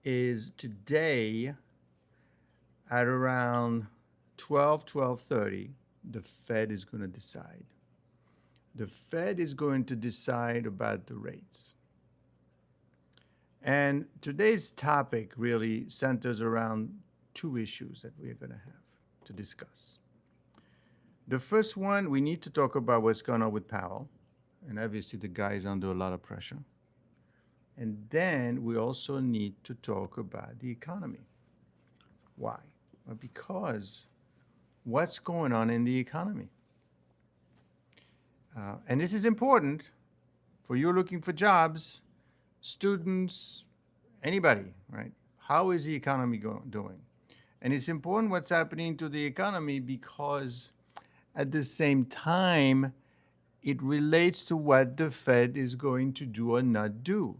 is today at around 12:30, the Fed is going to decide. The Fed is going to decide about the rates. And today's topic really centers around two issues that we're going to have to discuss. The first one, we need to talk about what's going on with Powell. And obviously, the guy is under a lot of pressure. And then we also need to talk about the economy. Why? Well, because what's going on in the economy? And this is important for you looking for jobs, students, anybody, right? How is the economy doing? And it's important what's happening to the economy because at the same time, it relates to what the Fed is going to do or not do.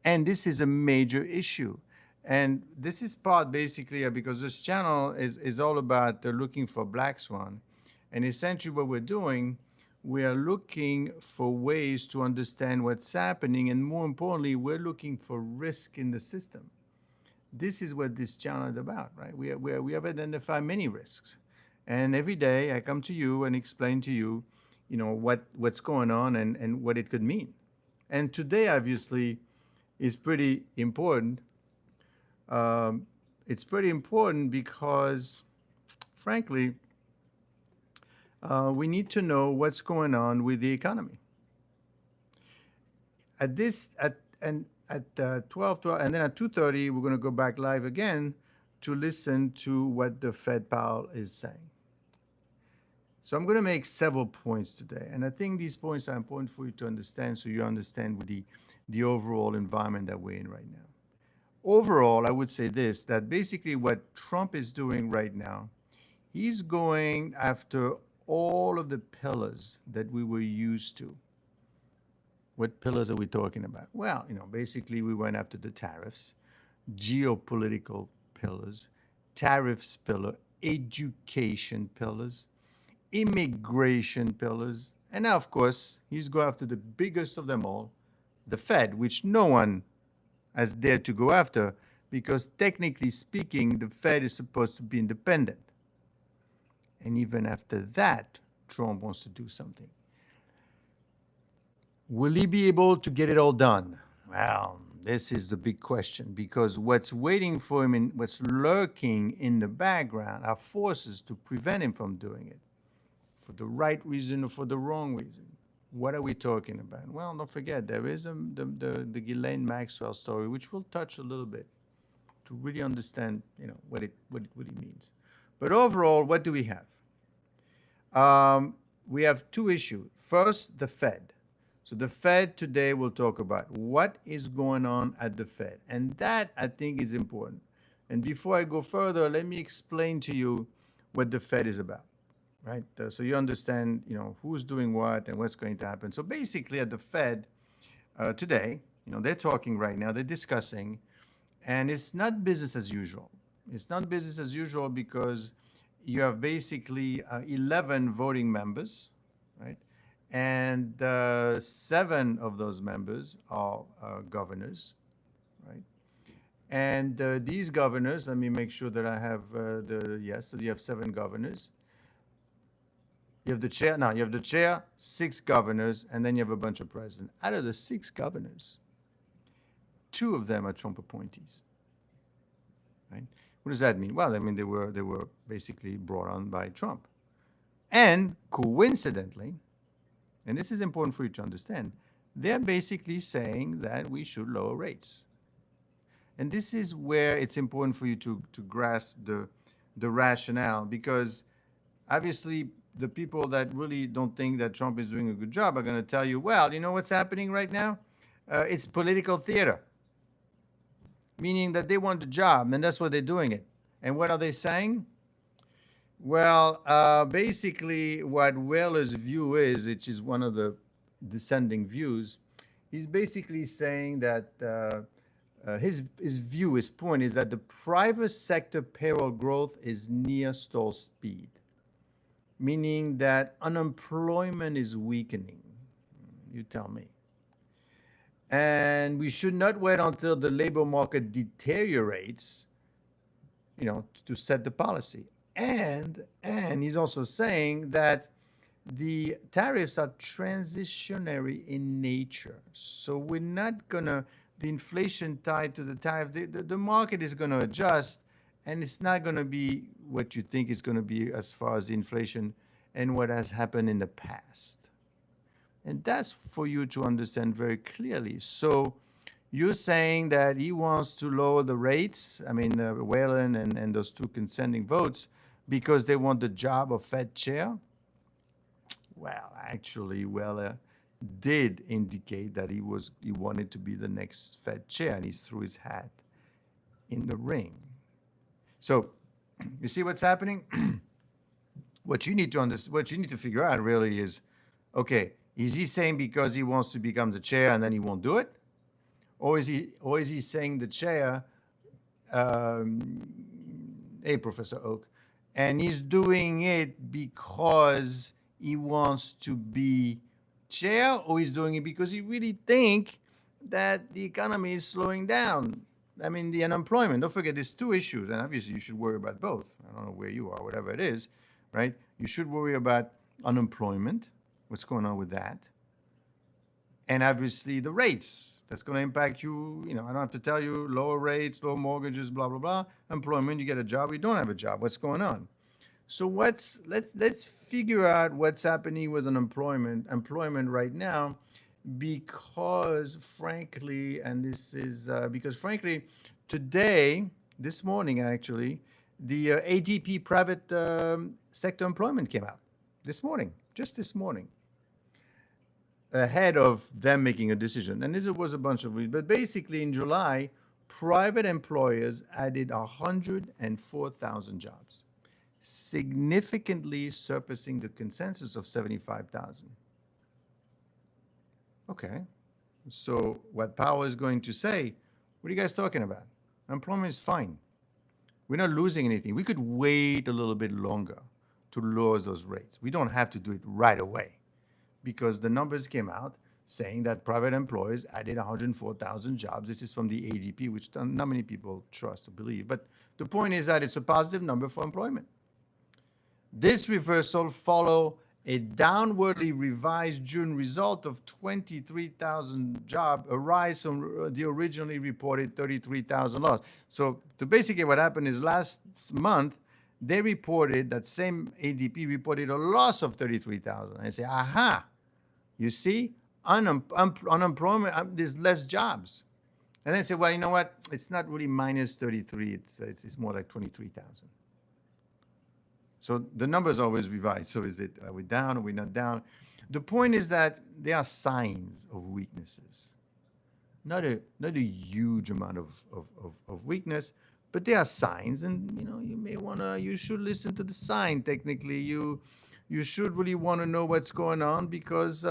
And this is a major issue. And this is part basically because this channel is all about looking for black swan. And essentially what we're doing, we are looking for ways to understand what's happening. And more importantly, we're looking for risk in the system. This is what this channel is about, right? We have identified many risks. And every day I come to you and explain to you, what's going on and what it could mean. And today, obviously, is pretty important. It's pretty important because, frankly, we need to know what's going on with the economy. At 12, and then at 2:30, we're going to go back live again to listen to what the Fed Powell is saying. So I'm going to make several points today, and I think these points are important for you to understand, so you understand the overall environment that we're in right now. Overall, I would say this, that basically what Trump is doing right now, he's going after all of the pillars that we were used to. What pillars are we talking about? Well, basically we went after the tariffs, geopolitical pillars, tariffs pillar, education pillars, immigration pillars, and now, of course, he's going after the biggest of them all, the Fed, which no one has dared to go after because technically speaking, the Fed is supposed to be independent. And even after that, Trump wants to do something. Will he be able to get it all done? Well, this is the big question because what's waiting for him and what's lurking in the background are forces to prevent him from doing it for the right reason or for the wrong reason. What are we talking about? Well, don't forget, there is the Ghislaine Maxwell story, which we'll touch a little bit to really understand, what it means. But overall, what do we have? We have two issues. First, the Fed. So the Fed today will talk about what is going on at the Fed. And that, I think, is important. And before I go further, let me explain to you what the Fed is about, right? So you understand, who's doing what and what's going to happen. So basically at the Fed today, they're talking right now, they're discussing, and it's not business as usual. It's not business as usual because you have basically 11 voting members, right? And 7 of those members are governors, right? And these governors, let me make sure that I have so you have 7 governors. You have the chair, now you have the chair, 6 governors, and then you have a bunch of presidents. Out of the 6 governors, 2 of them are Trump appointees, right? What does that mean? Well, I mean they were basically brought on by Trump. And coincidentally, and this is important for you to understand, they're basically saying that we should lower rates. And this is where it's important for you to grasp the rationale, because obviously the people that really don't think that Trump is doing a good job are going to tell you, well, you know what's happening right now? It's political theater, meaning that they want the job, and that's why they're doing it. And what are they saying? Well, basically, what Wheeler's view is, which is one of the dissenting views, he's basically saying that his view, his point is that the private sector payroll growth is near stall speed, meaning that unemployment is weakening. You tell me. And we should not wait until the labor market deteriorates, to set the policy. And he's also saying that the tariffs are transitionary in nature. So we're not gonna the inflation tied to the tariff. The market is gonna adjust, and it's not gonna be what you think it's gonna be as far as the inflation and what has happened in the past. And that's for you to understand very clearly. So you're saying that he wants to lower the rates, I mean, Whalen and those two consenting votes, because they want the job of Fed chair? Well, actually, Weller did indicate that he wanted to be the next Fed chair, and he threw his hat in the ring. So, you see what's happening? What you need to figure out really is, okay, is he saying because he wants to become the chair and then he won't do it, or is he saying the chair, hey, Professor Oak, and he's doing it because he wants to be chair, or he's doing it because he really think that the economy is slowing down? I mean, the unemployment. Don't forget, there's two issues, and obviously you should worry about both. I don't know where you are, whatever it is, right? You should worry about unemployment, what's going on with that, and obviously the rates. That's going to impact you. I don't have to tell you, lower rates, lower mortgages, blah, blah, blah. Employment, you get a job, you don't have a job. What's going on? So let's figure out what's happening with employment right now, because frankly, this morning actually, the ADP private sector employment came out just this morning, ahead of them making a decision. And this was a bunch of reasons, but basically in July, private employers added 104,000 jobs, significantly surpassing the consensus of 75,000. Okay, so what Powell is going to say, what are you guys talking about? Employment is fine. We're not losing anything. We could wait a little bit longer to lower those rates. We don't have to do it right away, because the numbers came out saying that private employers added 104,000 jobs. This is from the ADP, which not many people trust or believe. But the point is that it's a positive number for employment. This reversal follows a downwardly revised June result of 23,000 jobs, a rise from the originally reported 33,000 loss. So basically what happened is last month, they reported, that same ADP reported a loss of 33,000. And I say, aha, you see, unemployment, there's less jobs. And then I say, well, you know what? It's not really minus 33. It's more like 23,000. So the numbers always revise. So are we down? Are we not down? The point is that there are signs of weaknesses. Not a huge amount of weakness, but there are signs, and you should listen to the sign. Technically, you should really want to know what's going on, because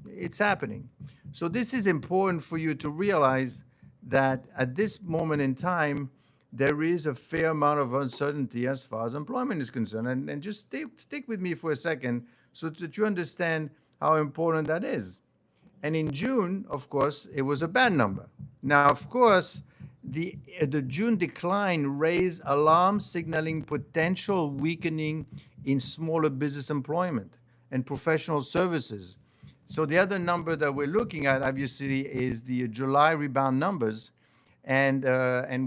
it's happening. So this is important for you to realize that at this moment in time, there is a fair amount of uncertainty as far as employment is concerned. And just stick with me for a second so that you understand how important that is. And in June, of course, it was a bad number. Now, of course, the June decline raised alarm signaling potential weakening in smaller business employment and professional services. So the other number that we're looking at, obviously, is the July rebound numbers. And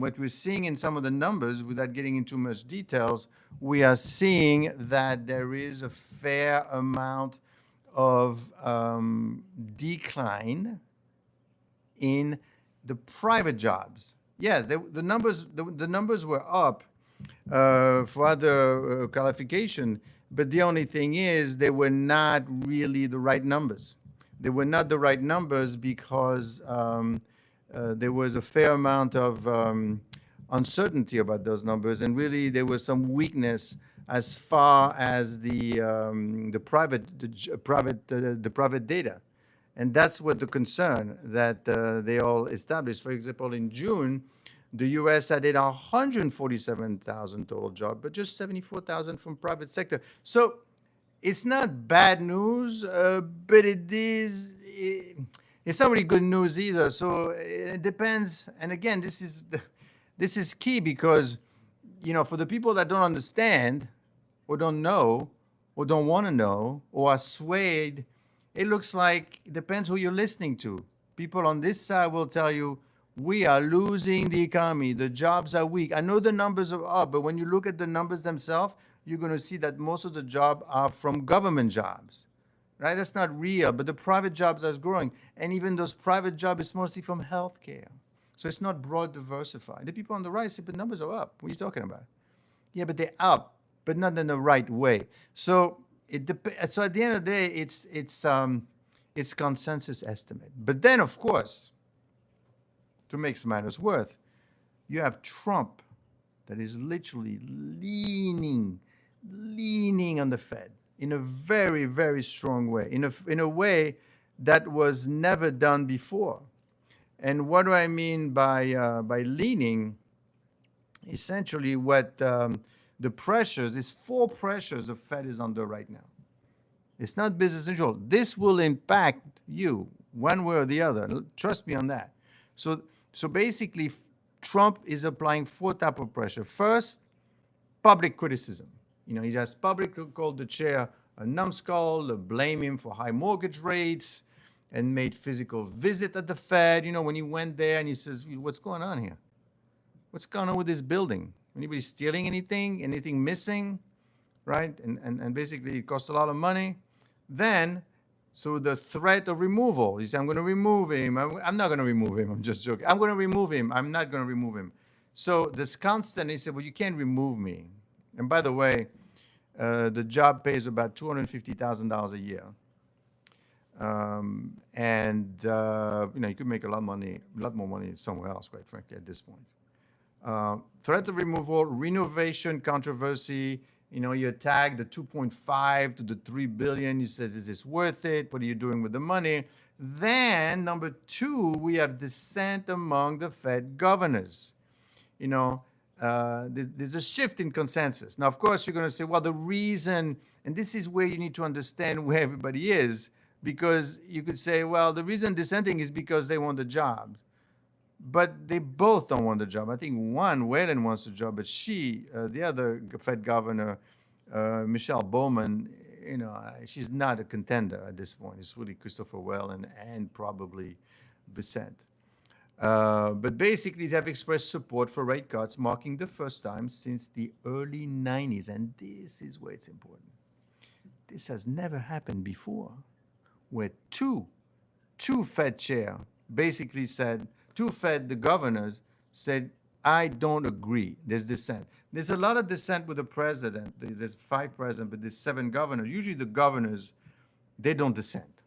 what we're seeing in some of the numbers, without getting into much details, we are seeing that there is a fair amount of decline in the private jobs. Yes, the numbers were up for other qualification, but the only thing is they were not really the right numbers. They were not the right numbers because there was a fair amount of uncertainty about those numbers, and really there was some weakness as far as the private data, and that's what the concern that they all established. For example, in June, the U.S. added 147,000 total jobs, but just 74,000 from private sector. So it's not bad news, but it it's not really good news either. So it depends. And again, this is key because, for the people that don't understand or don't know or don't want to know or are swayed, it looks like it depends who you're listening to. People on this side will tell you, we are losing the economy. The jobs are weak. I know the numbers are up, but when you look at the numbers themselves, you're going to see that most of the jobs are from government jobs, right? That's not real, but the private jobs are growing. And even those private jobs is mostly from healthcare. So it's not broad diversified. The people on the right say, but numbers are up. What are you talking about? Yeah, but they're up, but not in the right way. So so at the end of the day, it's consensus estimate. But then, of course, to make matters worse, you have Trump that is literally leaning on the Fed in a very, very strong way, in a way that was never done before. And what do I mean by leaning? Essentially, what the pressures, is 4 pressures the Fed is under right now. It's not business as usual. This will impact you one way or the other. Trust me on that. So basically, Trump is applying 4 types of pressure. First, public criticism. He has publicly called the chair a numbskull, blame him for high mortgage rates, and made physical visit at the Fed. When he went there and he says, what's going on here? What's going on with this building? Anybody stealing anything? Anything missing? Right? And basically, it costs a lot of money. Then, so the threat of removal. He said, I'm going to remove him. I'm not going to remove him. I'm just joking. I'm going to remove him. I'm not going to remove him. So this constant, he said, well, you can't remove me. And by the way, the job pays about $250,000 a year. You could make a lot more money somewhere else, quite frankly, at this point. Threat of removal, renovation controversy. You tag the 2.5 to the 3 billion. You said, is this worth it? What are you doing with the money? Then, number 2, we have dissent among the Fed governors. There's a shift in consensus. Now, of course, you're going to say, well, the reason, and this is where you need to understand where everybody is, because you could say, well, the reason dissenting is because they want the job. But they both don't want the job. I think Whalen wants the job, but the other Fed governor, Michelle Bowman, she's not a contender at this point. It's really Christopher Whalen and probably Dissent. But basically, they have expressed support for rate cuts, marking the first time since the early 90s. And this is where it's important. This has never happened before, where two Fed chair basically said, the governors said, I don't agree. There's dissent. There's a lot of dissent with the president. There's 5 presidents, but there's 7 governors. Usually the governors, they don't dissent,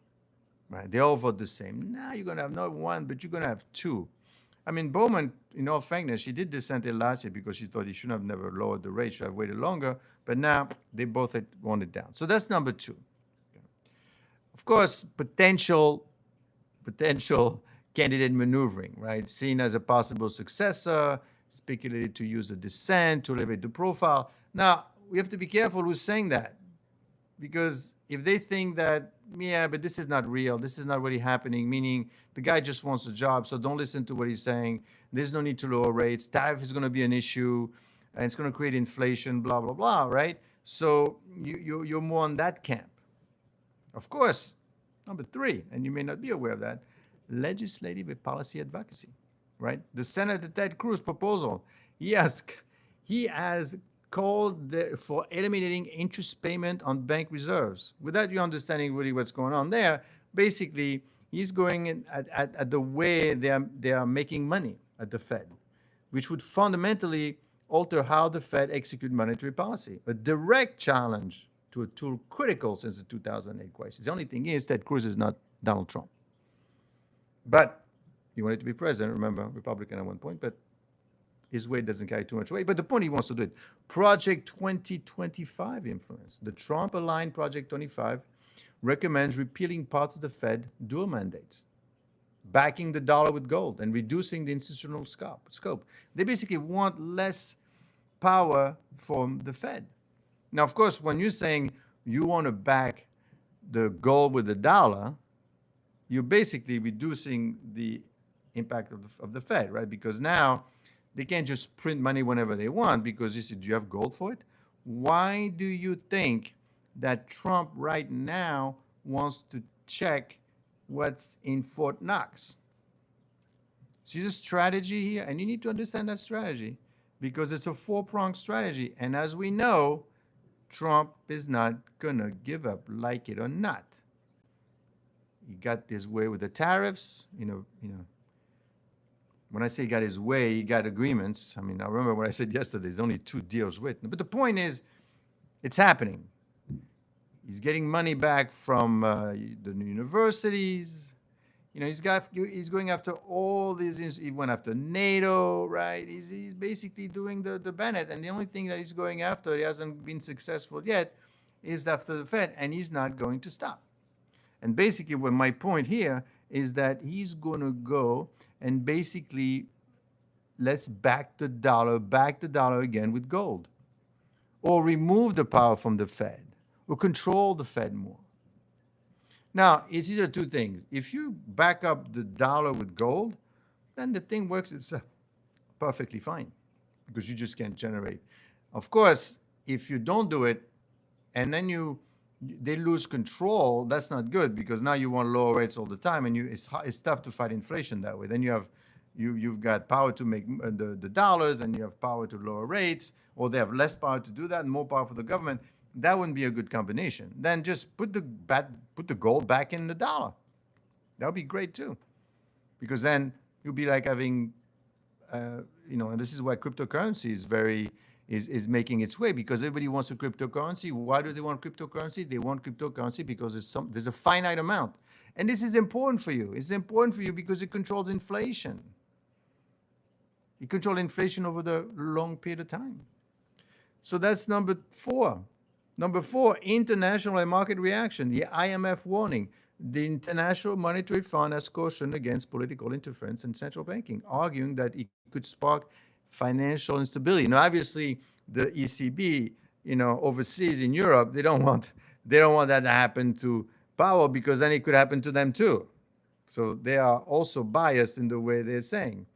right? They all vote the same. Now you're going to have not 1, but you're going to have 2. I mean, Bowman, in all frankness, she did dissent last year because she thought he should have never lowered the rate, should have waited longer. But now they both had wanted it down. So that's number 2. Of course, potential candidate maneuvering, right? Seen as a possible successor, speculated to use a dissent to elevate the profile. Now, we have to be careful who's saying that, because if they think that, yeah, but this is not real, this is not really happening, meaning the guy just wants a job, so don't listen to what he's saying, there's no need to lower rates, tariff is going to be an issue, and it's going to create inflation, blah, blah, blah, right? So you're more on that camp. Of course, number 3, and you may not be aware of that, legislative and policy advocacy, right? The Senator Ted Cruz proposal, he has called for eliminating interest payment on bank reserves. Without you understanding really what's going on there, basically, he's going in at the way they are making money at the Fed, which would fundamentally alter how the Fed execute monetary policy. A direct challenge to a tool critical since the 2008 crisis. The only thing is Ted Cruz is not Donald Trump. But he wanted to be president, remember, Republican at one point, but his weight doesn't carry too much weight. But the point he wants to do it. Project 2025 influence. The Trump-aligned Project 25 recommends repealing parts of the Fed dual mandates, backing the dollar with gold, and reducing the institutional scope. They basically want less power from the Fed. Now, of course, when you're saying you want to back the gold with the dollar, you're basically reducing the impact of the Fed, right? Because now they can't just print money whenever they want because you said, do you have gold for it? Why do you think that Trump right now wants to check what's in Fort Knox? See the strategy here? And you need to understand that strategy because it's a four-pronged strategy. And as we know, Trump is not going to give up, like it or not. He got his way with the tariffs. When I say he got his way, he got agreements. I mean, I remember what I said yesterday, there's only 2 deals written. But the point is, it's happening. He's getting money back from the universities. He's going after all these. He went after NATO, right? He's basically doing the Bennett. And the only thing that he's going after, he hasn't been successful yet, is after the Fed. And he's not going to stop. And basically, what my point here is that he's going to go and basically let's back the dollar again with gold, or remove the power from the Fed, or control the Fed more. Now, these are 2 things. If you back up the dollar with gold, then the thing works itself perfectly fine because you just can't generate. Of course, if you don't do it and then they lose control, that's not good because now you want lower rates all the time, and it's tough to fight inflation that way. Then you've got power to make the dollars, and you have power to lower rates, or they have less power to do that and more power for the government. That wouldn't be a good combination. Then just put the gold back in the dollar. That would be great too, because then you'll be like having, and this is why cryptocurrency is making its way, because everybody wants a cryptocurrency. Why do they want cryptocurrency? They want cryptocurrency because there's a finite amount. And this is important for you. It's important for you because it controls inflation. It controls inflation over the long period of time. So that's number 4. Number 4, international and market reaction. The IMF warning. The International Monetary Fund has cautioned against political interference in central banking, arguing that it could spark financial instability. Now, obviously, the ECB, overseas in Europe, they don't want that to happen to Powell because then it could happen to them too. So they are also biased in the way they're saying.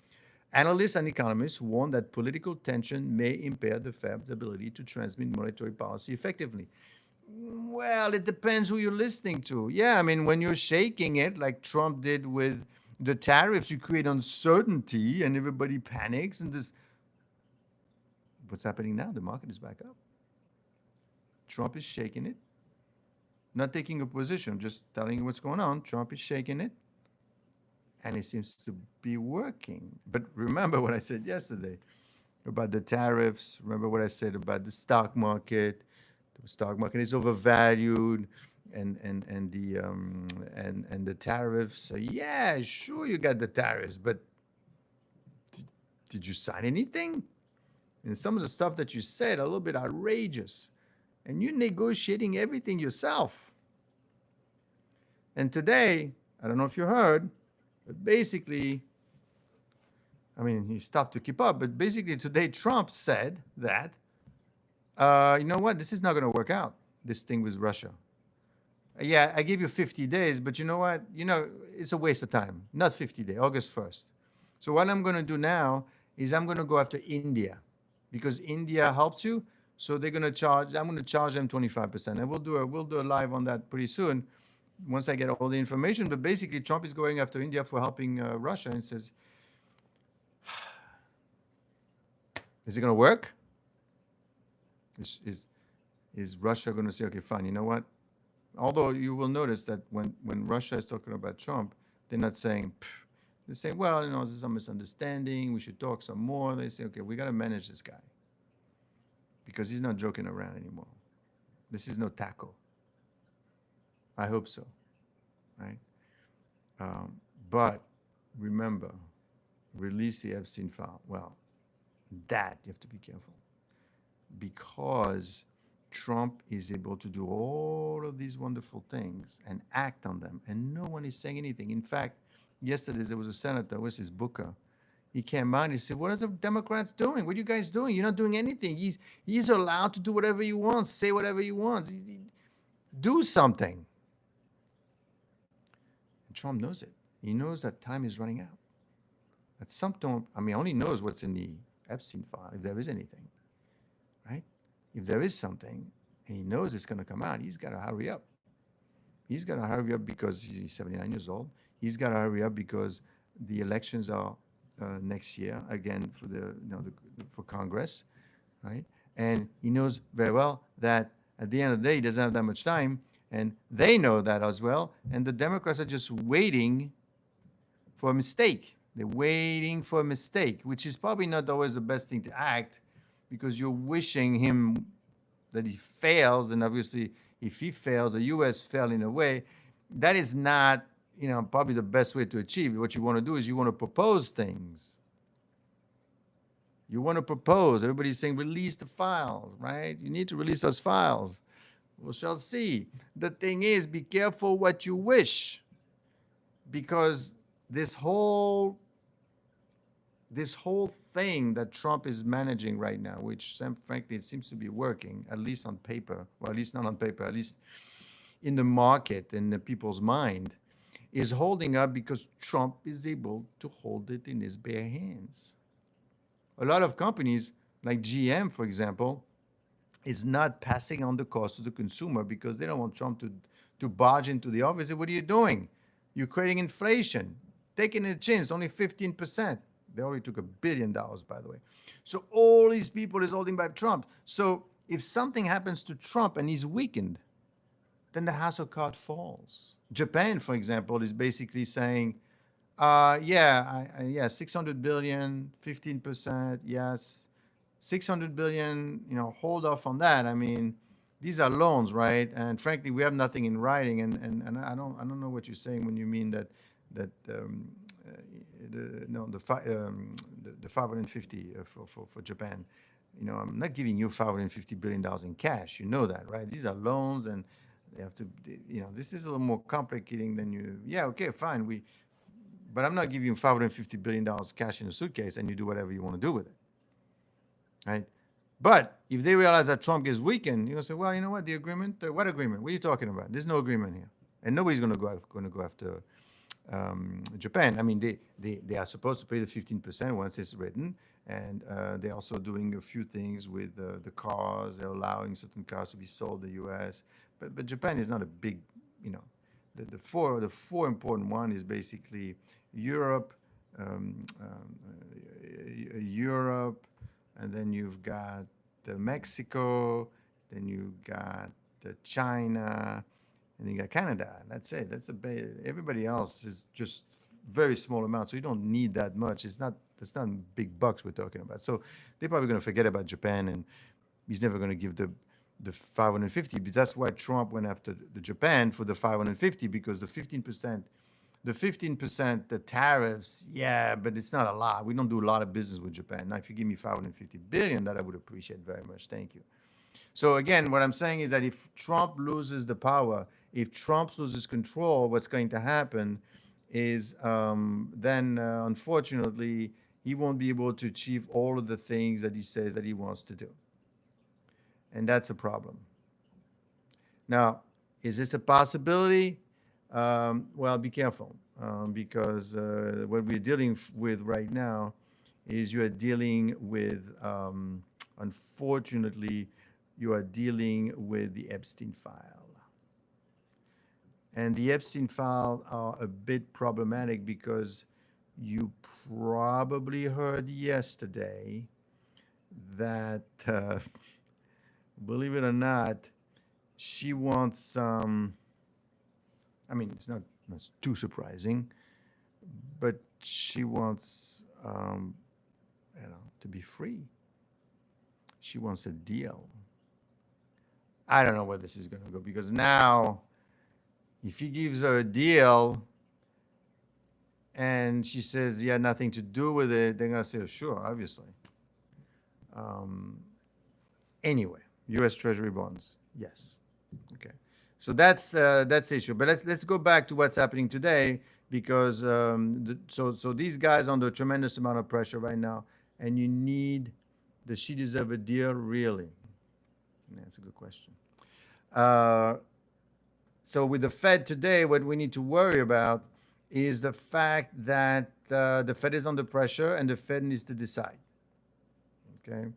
Analysts and economists warn that political tension may impair the Fed's ability to transmit monetary policy effectively. Well, it depends who you're listening to. Yeah, I mean, when you're shaking it like Trump did with the tariffs, you create uncertainty and everybody panics. And what's happening now? The market is back up. Trump is shaking it. Not taking a position, just telling you what's going on. Trump is shaking it. And it seems to be working. But remember what I said yesterday about the tariffs. Remember what I said about the stock market. The stock market is overvalued, and the tariffs. So yeah, sure, you got the tariffs, but did you sign anything? And some of the stuff that you said are a little bit outrageous, and you're negotiating everything yourself. And today, I don't know if you heard, but basically, I mean, it's tough to keep up, but basically today Trump said that, you know what, this is not going to work out, this thing with Russia. Yeah, I gave you 50 days, but you know what? It's a waste of time. Not 50 days, August 1st. So what I'm going to do now is I'm going to go after India because India helps you. So I'm going to charge them 25%. And we'll do a live on that pretty soon once I get all the information. But basically, Trump is going after India for helping Russia and says, is it going to work? Is Russia going to say, okay, fine, you know what? Although you will notice that when Russia is talking about Trump, they're not saying, they're saying, well, this is a misunderstanding. We should talk some more. They say, okay, we got to manage this guy because he's not joking around anymore. This is no taco. I hope so, right? But remember, release the Epstein file. Well, that you have to be careful because Trump is able to do all of these wonderful things and act on them, and no one is saying anything. In fact, yesterday there was a senator, where's his Booker? He came out and he said, what are the Democrats doing? What are you guys doing? You're not doing anything. He's allowed to do whatever he wants, say whatever he wants. Do something. Trump knows it. He knows that time is running out. At some point, I mean, only knows what's in the Epstein file, if there is anything, right? If there is something, and he knows it's going to come out, he's got to hurry up. He's got to hurry up because he's 79 years old. He's got to hurry up because the elections are next year again for for Congress, right? And he knows very well that at the end of the day, he doesn't have that much time, and they know that as well. And the Democrats are just waiting for a mistake. They're waiting for a mistake, which is probably not always the best thing to act, because you're wishing him that he fails, and obviously, if he fails, the U.S. fail in a way, that is not, probably the best way to achieve it. What you want to do is you want to propose things. You want to propose. Everybody's saying, release the files, right? You need to release those files. We shall see. The thing is, be careful what you wish, because this whole thing that Trump is managing right now, which frankly it seems to be working, at least on paper, well, at least not on paper, at least in the market and the people's mind, is holding up because Trump is able to hold it in his bare hands. A lot of companies, like GM, for example, is not passing on the cost to the consumer because they don't want Trump to barge into the office. What are you doing? You're creating inflation. Taking a chance, only 15%. They already took $1 billion, by the way. So all these people is holding back Trump. So if something happens to Trump and he's weakened, then the house of cards falls. Japan, for example, is basically saying, 600 billion, 15%, yes. 600 billion, hold off on that. I mean, these are loans, right? And frankly, we have nothing in writing. And I don't know what you're saying when you mean that the 550 for Japan. I'm not giving you $550 billion in cash. You know that, right? These are loans, and they have to, this is a little more complicating than you. Yeah, okay, fine. But I'm not giving you $550 billion cash in a suitcase, and you do whatever you want to do with it, right? But if they realize that Trump gets weakened, you're gonna say, well, you know what? The agreement? What agreement? What are you talking about? There's no agreement here, and nobody's going to go after Japan. I mean, they are supposed to pay the 15% once it's written, and they're also doing a few things with the cars. They're allowing certain cars to be sold in the U.S. But Japan is not a big, the four important one is basically Europe, and then you've got Mexico, then you've got China. And you got Canada. That's it. Everybody else is just very small amounts. So you don't need that much. It's not big bucks we're talking about. So they're probably going to forget about Japan, and he's never going to give the 550. But that's why Trump went after the Japan for the 550, because the 15%, the tariffs, yeah, but it's not a lot. We don't do a lot of business with Japan. Now, if you give me 550 billion, that I would appreciate very much. Thank you. So again, what I'm saying is that if Trump loses the power, if Trump loses control, what's going to happen is then, unfortunately, he won't be able to achieve all of the things that he says that he wants to do. And that's a problem. Now, is this a possibility? Well, be careful, because what we're dealing with right now is you are dealing with, unfortunately, you are dealing with the Epstein file. And the Epstein file are a bit problematic because you probably heard yesterday that, believe it or not, she wants some, it's not too surprising, but she wants, to be free. She wants a deal. I don't know where this is going to go, because now, if he gives her a deal and she says he had nothing to do with it, they're going to say, oh, sure, obviously. Anyway, U.S. Treasury bonds, yes. Okay, so that's the issue. But let's go back to what's happening today, because so these guys are under a tremendous amount of pressure right now, and you need, does she deserve a deal, really? That's a good question. So with the Fed today, what we need to worry about is the fact that the Fed is under pressure and the Fed needs to decide. Okay.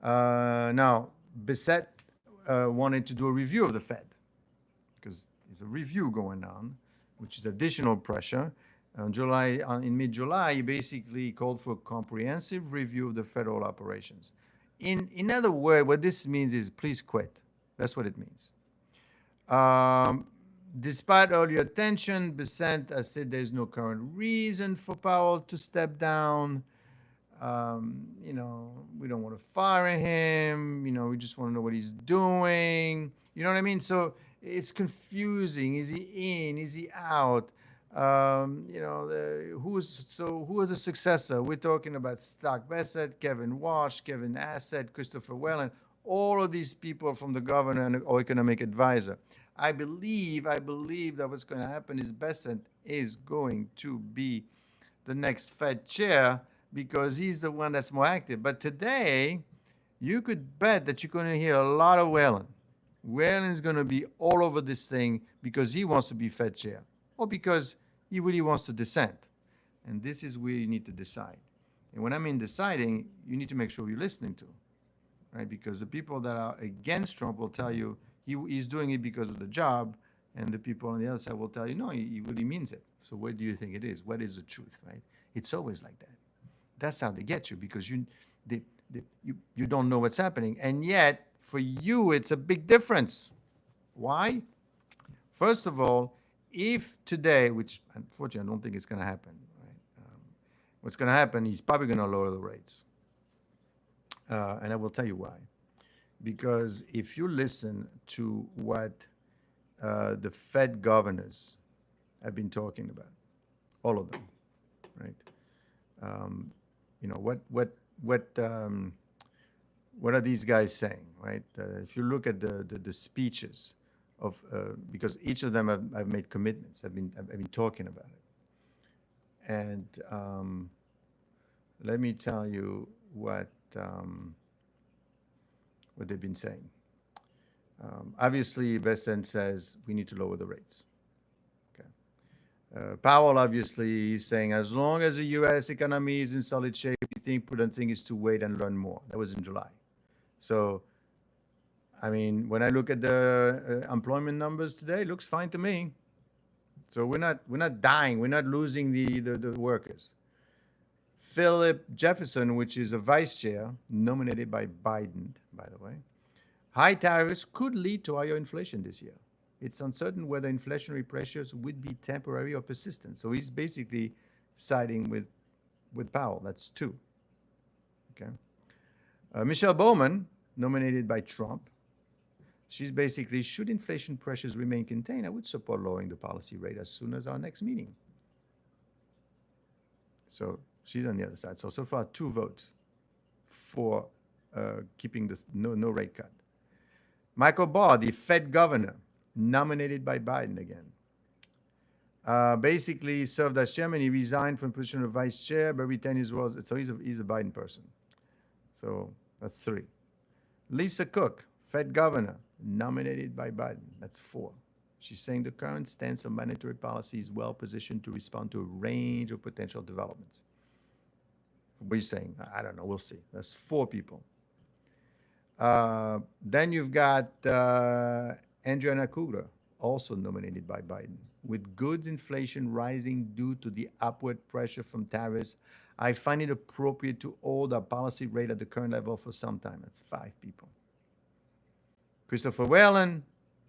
Now, Bissett wanted to do a review of the Fed because there's a review going on, which is additional pressure. In mid-July, he basically called for a comprehensive review of the federal operations. In other words, what this means is please quit. That's what it means. Despite earlier tension, Dissent has said there's no current reason for Powell to step down. We don't want to fire him. We just want to know what he's doing. You know what I mean? So it's confusing. Is he in? Is he out? Who is the successor? We're talking about Stock Bassett, Kevin Walsh, Kevin Asset, Christopher Whelan, all of these people from the governor or economic advisor. I believe that what's going to happen is Bassett is going to be the next Fed chair because he's the one that's more active. But today, you could bet that you're going to hear a lot of Whelan. Whelan is going to be all over this thing because he wants to be Fed chair or because he really wants to dissent. And this is where you need to decide. And when I mean deciding, you need to make sure you're listening to, right? Because the people that are against Trump will tell you he's doing it because of the job, and the people on the other side will tell you, no, he really means it. So what do you think it is? What is the truth, right? It's always like that. That's how they get you because you don't know what's happening. And yet, for you, it's a big difference. Why? First of all, if today, which unfortunately I don't think it's going to happen, right? What's going to happen, he's probably going to lower the rates. And I will tell you why. Because if you listen to what the Fed governors have been talking about, all of them, right? What are these guys saying, right? If you look at the speeches of because each of them have made commitments, have been talking about it, and let me tell you what they've been saying. Obviously, Dissent says we need to lower the rates. Okay. Powell obviously is saying as long as the U.S. economy is in solid shape, we think prudent thing is to wait and learn more. That was in July. So, I mean, when I look at the employment numbers today, it looks fine to me. So we're not dying. We're not losing the workers. Philip Jefferson, which is a vice chair, nominated by Biden, by the way. High tariffs could lead to higher inflation this year. It's uncertain whether inflationary pressures would be temporary or persistent. So he's basically siding with Powell. That's two. Okay. Michelle Bowman, nominated by Trump. She's basically, should inflation pressures remain contained, I would support lowering the policy rate as soon as our next meeting. So she's on the other side. So far, 2 votes for keeping the no rate cut. Michael Barr, the Fed governor, nominated by Biden again. Basically served as chairman. He resigned from position of vice chair, but retained his role. So he's a Biden person. So that's 3. Lisa Cook, Fed governor, nominated by Biden. That's 4. She's saying the current stance on monetary policy is well positioned to respond to a range of potential developments. What are you saying? I don't know. We'll see. That's 4 people. Then you've got Andrea Kugler, also nominated by Biden. With goods inflation rising due to the upward pressure from tariffs, I find it appropriate to hold our policy rate at the current level for some time. That's 5 people. Christopher Whelan,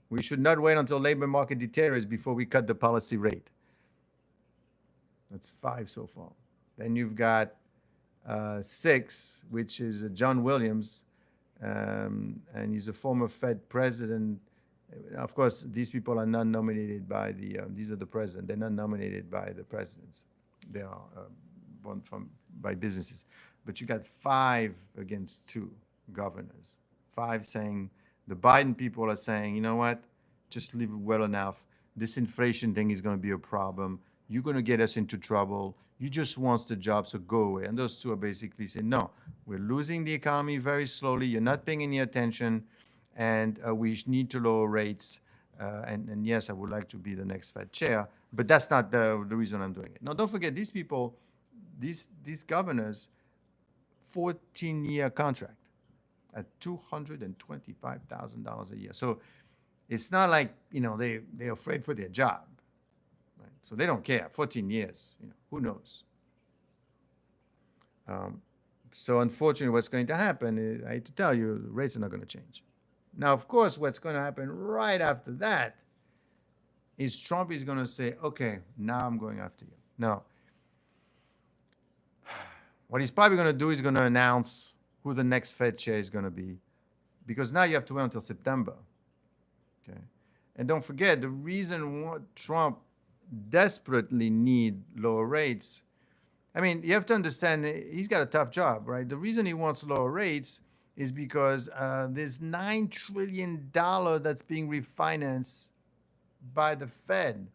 we should not wait until labor market deteriorates before we cut the policy rate. That's 5 so far. Then you've got 6, which is John Williams, and he's a former Fed president. Of course, these people are not nominated by these are the president. They're not nominated by the presidents. They are by businesses. But you got 5 against 2 governors. 5 saying, the Biden people are saying, you know what, just leave it well enough. This inflation thing is going to be a problem. You're going to get us into trouble. You just want the job, so go away. And those 2 are basically saying, no, we're losing the economy very slowly. You're not paying any attention. And we need to lower rates. And yes, I would like to be the next Fed chair. But that's not the reason I'm doing it. Now, don't forget, these people, these governors, 14-year contract at $225,000 a year. So it's not like, they're afraid for their job. Right? So they don't care. 14 years, who knows? So unfortunately, what's going to happen is, I hate to tell you, the rates are not going to change. Now, of course, what's going to happen right after that is Trump is going to say, okay, now I'm going after you. Now, what he's probably going to do is going to announce who the next Fed chair is going to be, because now you have to wait until September. Okay, and don't forget, the reason why Trump desperately need lower rates, I mean, you have to understand, he's got a tough job, right? The reason he wants lower rates is because there's $9 trillion that's being refinanced by the Fed.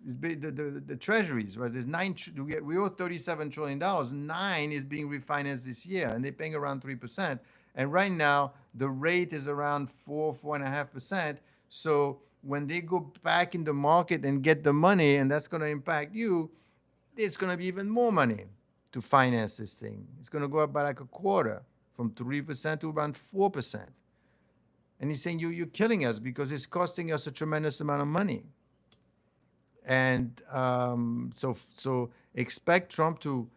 The treasuries, right? There's we owe $37 trillion. 9 is being refinanced this year, and they're paying around 3%. And right now, the rate is around 4.5%. So when they go back in the market and get the money, and that's going to impact you, it's going to be even more money to finance this thing. It's going to go up by like a quarter, from 3% to around 4%. And he's saying, you're killing us because it's costing us a tremendous amount of money. And so expect Trump to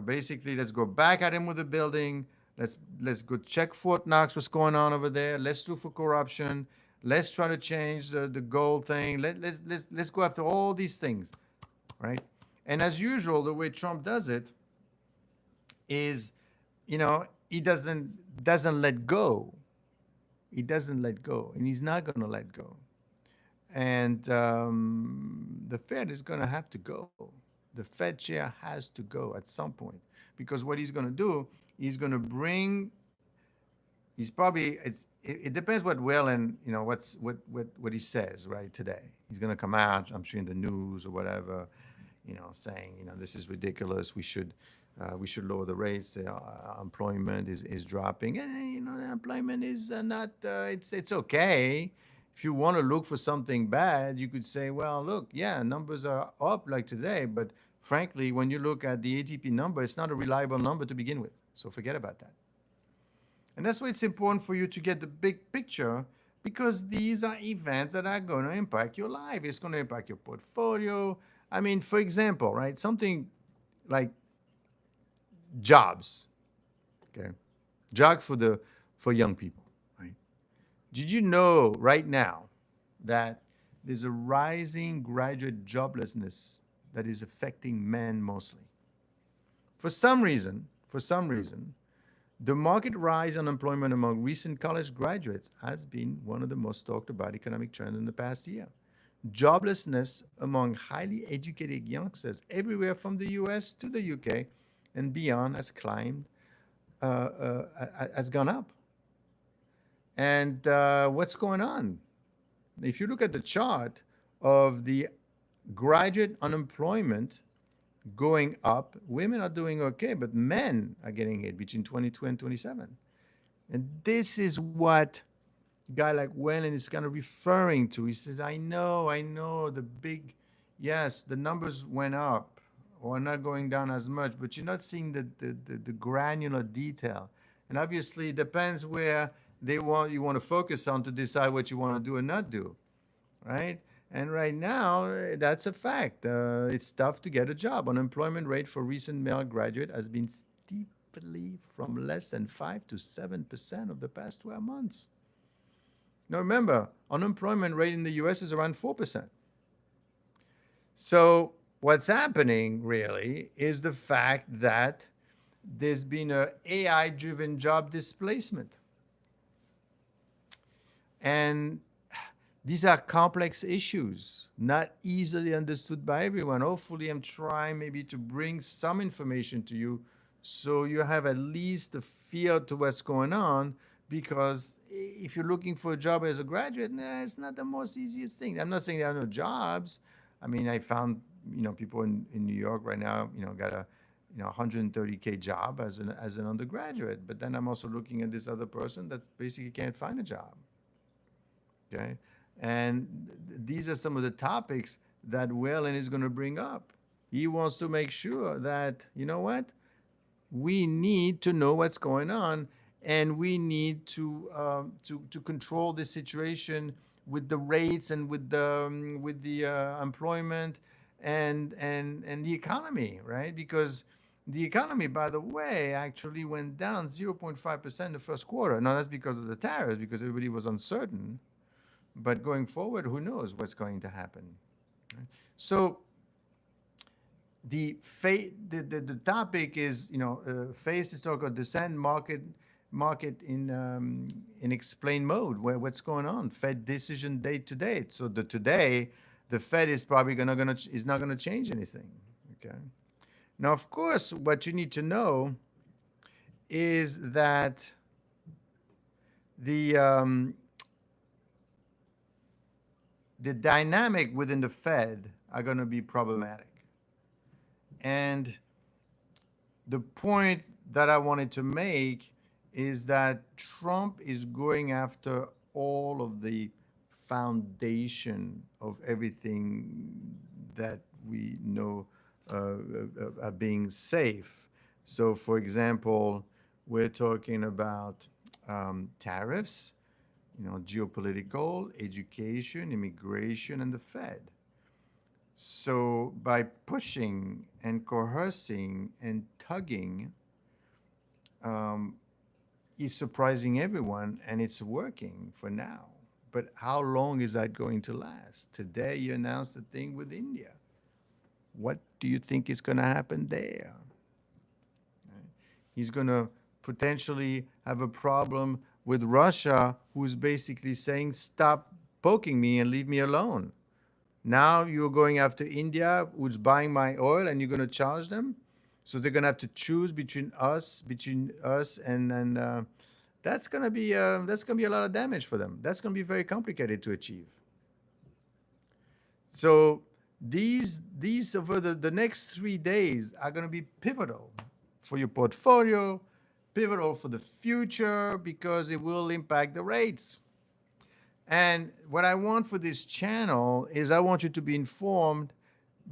basically, let's go back at him with the building. Let's go check Fort Knox, what's going on over there. Let's look for corruption. Let's try to change the gold thing. Let's go after all these things, right? And as usual, the way Trump does it is, he doesn't let go. He doesn't let go, and he's not going to let go. And the Fed is going to have to go. The Fed chair has to go at some point, because what he's going to do, he's going to bring. He's probably it depends what Whalen, what he says right today. He's going to come out, I'm sure, in the news or whatever, saying this is ridiculous. We should lower the rates. Employment is dropping, and the employment is not. It's okay. If you want to look for something bad, you could say, well, look, yeah, numbers are up like today, but frankly, when you look at the ATP number, it's not a reliable number to begin with. So forget about that. And that's why it's important for you to get the big picture, because these are events that are going to impact your life. It's going to impact your portfolio. I mean, for example, right, something like jobs, okay? Jobs for young people. Did you know right now that there's a rising graduate joblessness that is affecting men mostly? For some reason, the market rise in unemployment among recent college graduates has been one of the most talked about economic trends in the past year. Joblessness among highly educated youngsters everywhere from the US to the UK and beyond has gone up. And what's going on? If you look at the chart of the graduate unemployment going up, women are doing okay, but men are getting hit between 22 and 27. And this is what a guy like Whalen is kind of referring to. He says, I know, yes, the numbers went up or not going down as much, but you're not seeing the granular detail. And obviously it depends where you want to focus on to decide what you want to do and not do, right? And right now, that's a fact. It's tough to get a job. Unemployment rate for recent male graduate has been steeply from less than 5 to 7% of the past 12 months. Now remember, unemployment rate in the US is around 4%. So what's happening really is the fact that there's been an AI-driven job displacement. And these are complex issues, not easily understood by everyone. Hopefully, I'm trying maybe to bring some information to you so you have at least a feel to what's going on, because if you're looking for a job as a graduate, it's not the most easiest thing. I'm not saying there are no jobs. I mean, I found, people in New York right now, got a 130K job as an undergraduate. But then I'm also looking at this other person that basically can't find a job. Okay, and these are some of the topics that Whalen is going to bring up. He wants to make sure that, you know what, we need to know what's going on, and we need to control this situation with the rates and with the employment and the economy, right? Because the economy, by the way, actually went down 0.5% the first quarter. Now that's because of the tariffs, because everybody was uncertain. But going forward, who knows what's going to happen? Right? So the topic is, phase historical descent, market in explain mode, where what's going on, Fed decision date to date. So today the Fed is probably is not gonna change anything. Okay. Now, of course, what you need to know is that the dynamic within the Fed are going to be problematic. And the point that I wanted to make is that Trump is going after all of the foundation of everything that we know being safe. So, for example, we're talking about tariffs, geopolitical, education, immigration, and the Fed. So by pushing and coercing and tugging, he's surprising everyone, and it's working for now. But how long is that going to last? Today you announced a thing with India. What do you think is going to happen there? Right? He's going to potentially have a problem with Russia, who's basically saying, stop poking me and leave me alone. Now you're going after India, who's buying my oil, and you're going to charge them. So they're going to have to choose between us, and that's going to be a lot of damage for them. That's going to be very complicated to achieve. So these over the next 3 days are going to be pivotal for your portfolio, pivotal for the future, because it will impact the rates. And what I want for this channel is I want you to be informed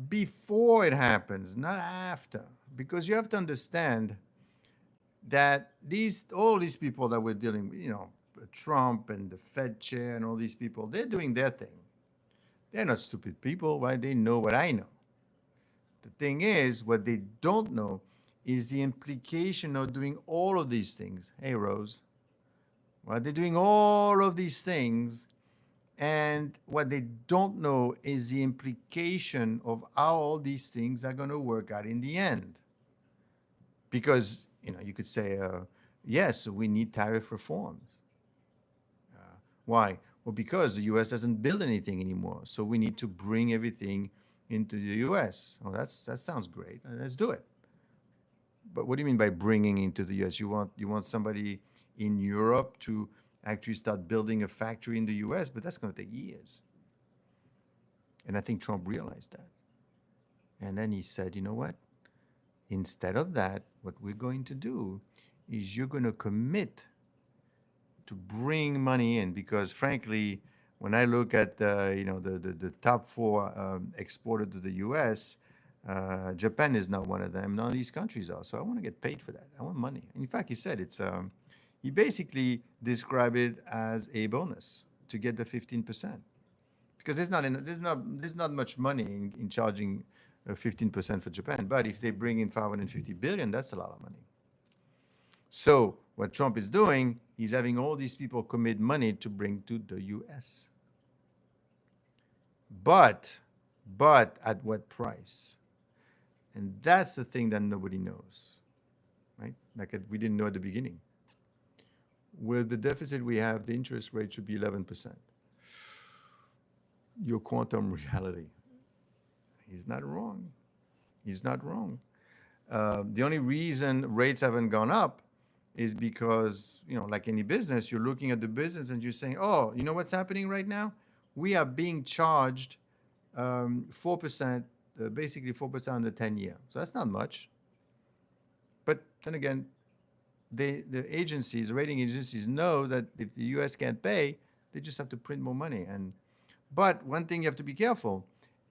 before it happens, not after. Because you have to understand that all these people that we're dealing with, Trump and the Fed chair and all these people, they're doing their thing. They're not stupid people, right? They know what I know. The thing is, what they don't know is the implication of doing all of these things. Hey, Rose. Well, they're doing all of these things, and what they don't know is the implication of how all these things are going to work out in the end. Because, you could say, yes, we need tariff reforms. Why? Well, because the U.S. doesn't build anything anymore, so we need to bring everything into the U.S. Oh, that sounds great. Let's do it. But what do you mean by bringing into the U.S.? You want somebody in Europe to actually start building a factory in the U.S., but that's going to take years. And I think Trump realized that. And then he said, you know what? Instead of that, what we're going to do is you're going to commit to bring money in, because frankly, when I look at the top 4 exported to the U.S., Japan is not one of them. None of these countries are. So I want to get paid for that. I want money. In fact, he said he basically described it as a bonus to get the 15%, because there's not much money in charging 15% for Japan. But if they bring in 550 billion, that's a lot of money. So what Trump is doing, he's having all these people commit money to bring to the U.S. But at what price? And that's the thing that nobody knows, right? Like we didn't know at the beginning. With the deficit we have, the interest rate should be 11%. Your quantum reality. He's not wrong. He's not wrong. The only reason rates haven't gone up is because, like any business, you're looking at the business and you're saying, oh, you know what's happening right now? We are being charged 4%, basically 4% on the 10-year. So that's not much. But then again, the rating agencies know that if the U.S. can't pay, they just have to print more money. But one thing you have to be careful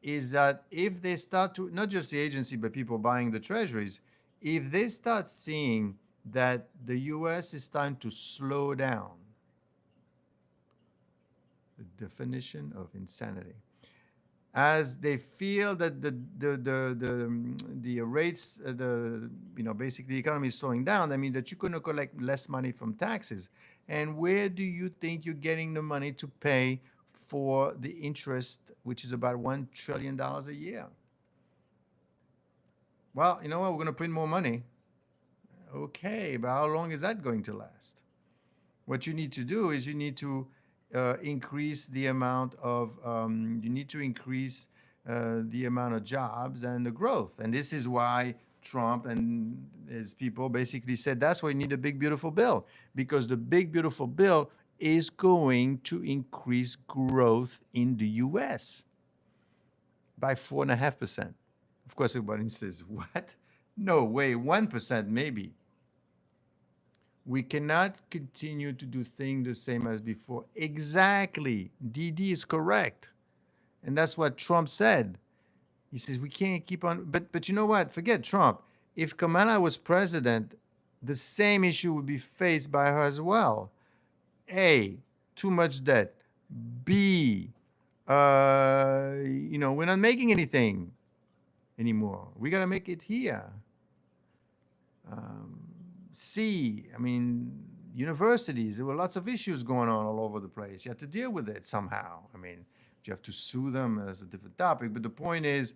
is that if they start to, not just the agency, but people buying the treasuries, if they start seeing that the US is starting to slow down, the definition of insanity, as they feel that the rates, basically the economy is slowing down, I mean that you're going to collect less money from taxes. And where do you think you're getting the money to pay for the interest, which is about $1 trillion a year? Well, you know what? We're going to print more money. Okay, but how long is that going to last? What you need to do is you need to increase the amount of the amount of jobs and the growth. And this is why Trump and his people basically said that's why you need a big beautiful bill, because the big beautiful bill is going to increase growth in the US by 4.5%. Of course, everybody says, what? No way, 1% maybe. We cannot continue to do things the same as before. Exactly. DD is correct. And that's what Trump said. He says we can't keep on. But you know what? Forget Trump. If Kamala was president, the same issue would be faced by her as well. A, too much debt. B, we're not making anything anymore. We got to make it here. C, I mean, universities, there were lots of issues going on all over the place. You have to deal with it somehow. I mean, you have to sue them as a different topic. But the point is,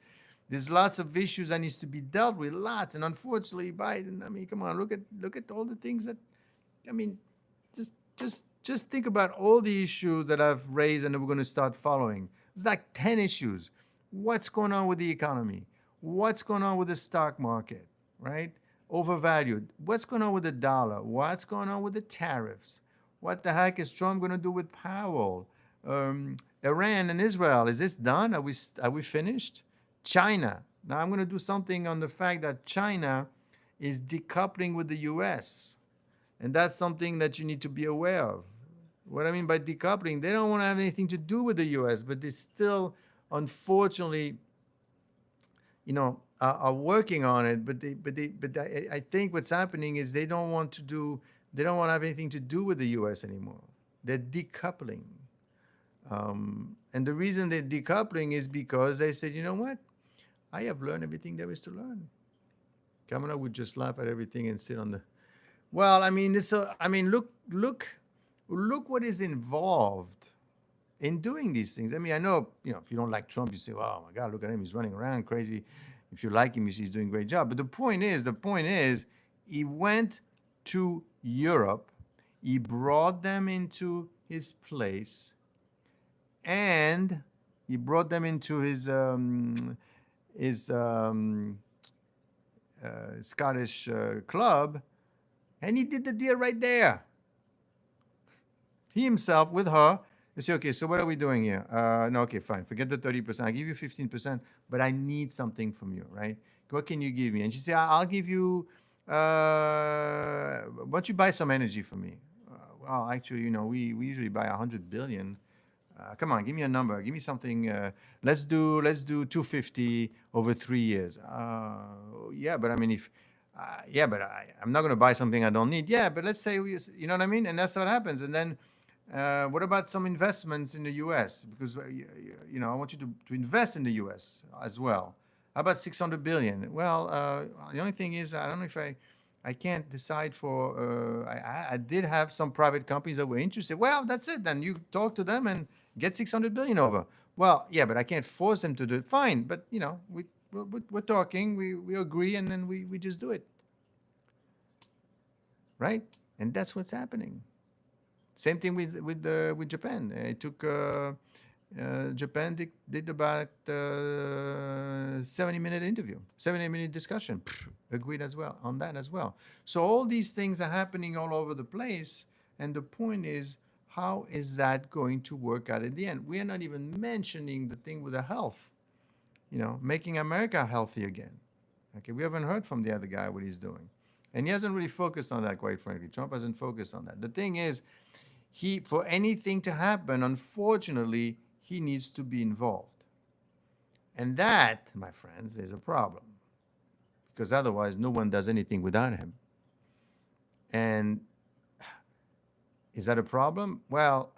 there's lots of issues that needs to be dealt with, lots. And unfortunately, Biden, I mean, come on, look at all the things that, I mean, just think about all the issues that I've raised and that we're going to start following. It's like 10 issues. What's going on with the economy? What's going on with the stock market, right? Overvalued. What's going on with the dollar? What's going on with the tariffs? What the heck is Trump going to do with Powell? Iran and Israel, is this done? Are we finished? China. Now I'm going to do something on the fact that China is decoupling with the US. And that's something that you need to be aware of. What I mean by decoupling, they don't want to have anything to do with the US, but they still, unfortunately, are working on it. But I think what's happening is they don't want to have anything to do with the US anymore. They're decoupling. And the reason they're decoupling is because they said, you know what? I have learned everything there is to learn. Kamala would just laugh at everything and sit on the. Well, I mean, look what is involved in doing these things. I mean, I know, if you don't like Trump, you say, oh my God, look at him, he's running around crazy. If you like him, you see he's doing a great job. But the point is, he went to Europe, he brought them into his place, and he brought them into his Scottish club, and he did the deal right there. He himself with her. They say, okay, so what are we doing here? No, okay, fine. Forget the 30%. I'll give you 15%, but I need something from you, right? What can you give me? And she said, I'll give you, why don't you buy some energy for me? Well, actually, we usually buy 100 billion. Come on, give me a number. Give me something. Let's do 250 over 3 years. Yeah, but I mean, but I'm not going to buy something I don't need. Yeah, but let's say, you know what I mean? And that's what happens. And then what about some investments in the U.S.? Because, I want you to invest in the U.S. as well. How about 600 billion? Well, the only thing is, I don't know if I can't decide for, I did have some private companies that were interested. Well, that's it. Then you talk to them and get 600 billion over. Well, yeah, but I can't force them to do it. Fine, but, we're talking, we agree, and then we just do it. Right? And that's what's happening. Same thing with Japan. It took Japan did about 70-minute interview, 70-minute discussion. Agreed as well on that as well. So all these things are happening all over the place, and the point is, how is that going to work out in the end? We are not even mentioning the thing with the health, making America healthy again. Okay, we haven't heard from the other guy what he's doing, and he hasn't really focused on that. Quite frankly, Trump hasn't focused on that. The thing is, for anything to happen, unfortunately, he needs to be involved. And that, my friends, is a problem, because otherwise no one does anything without him. And is that a problem? Well,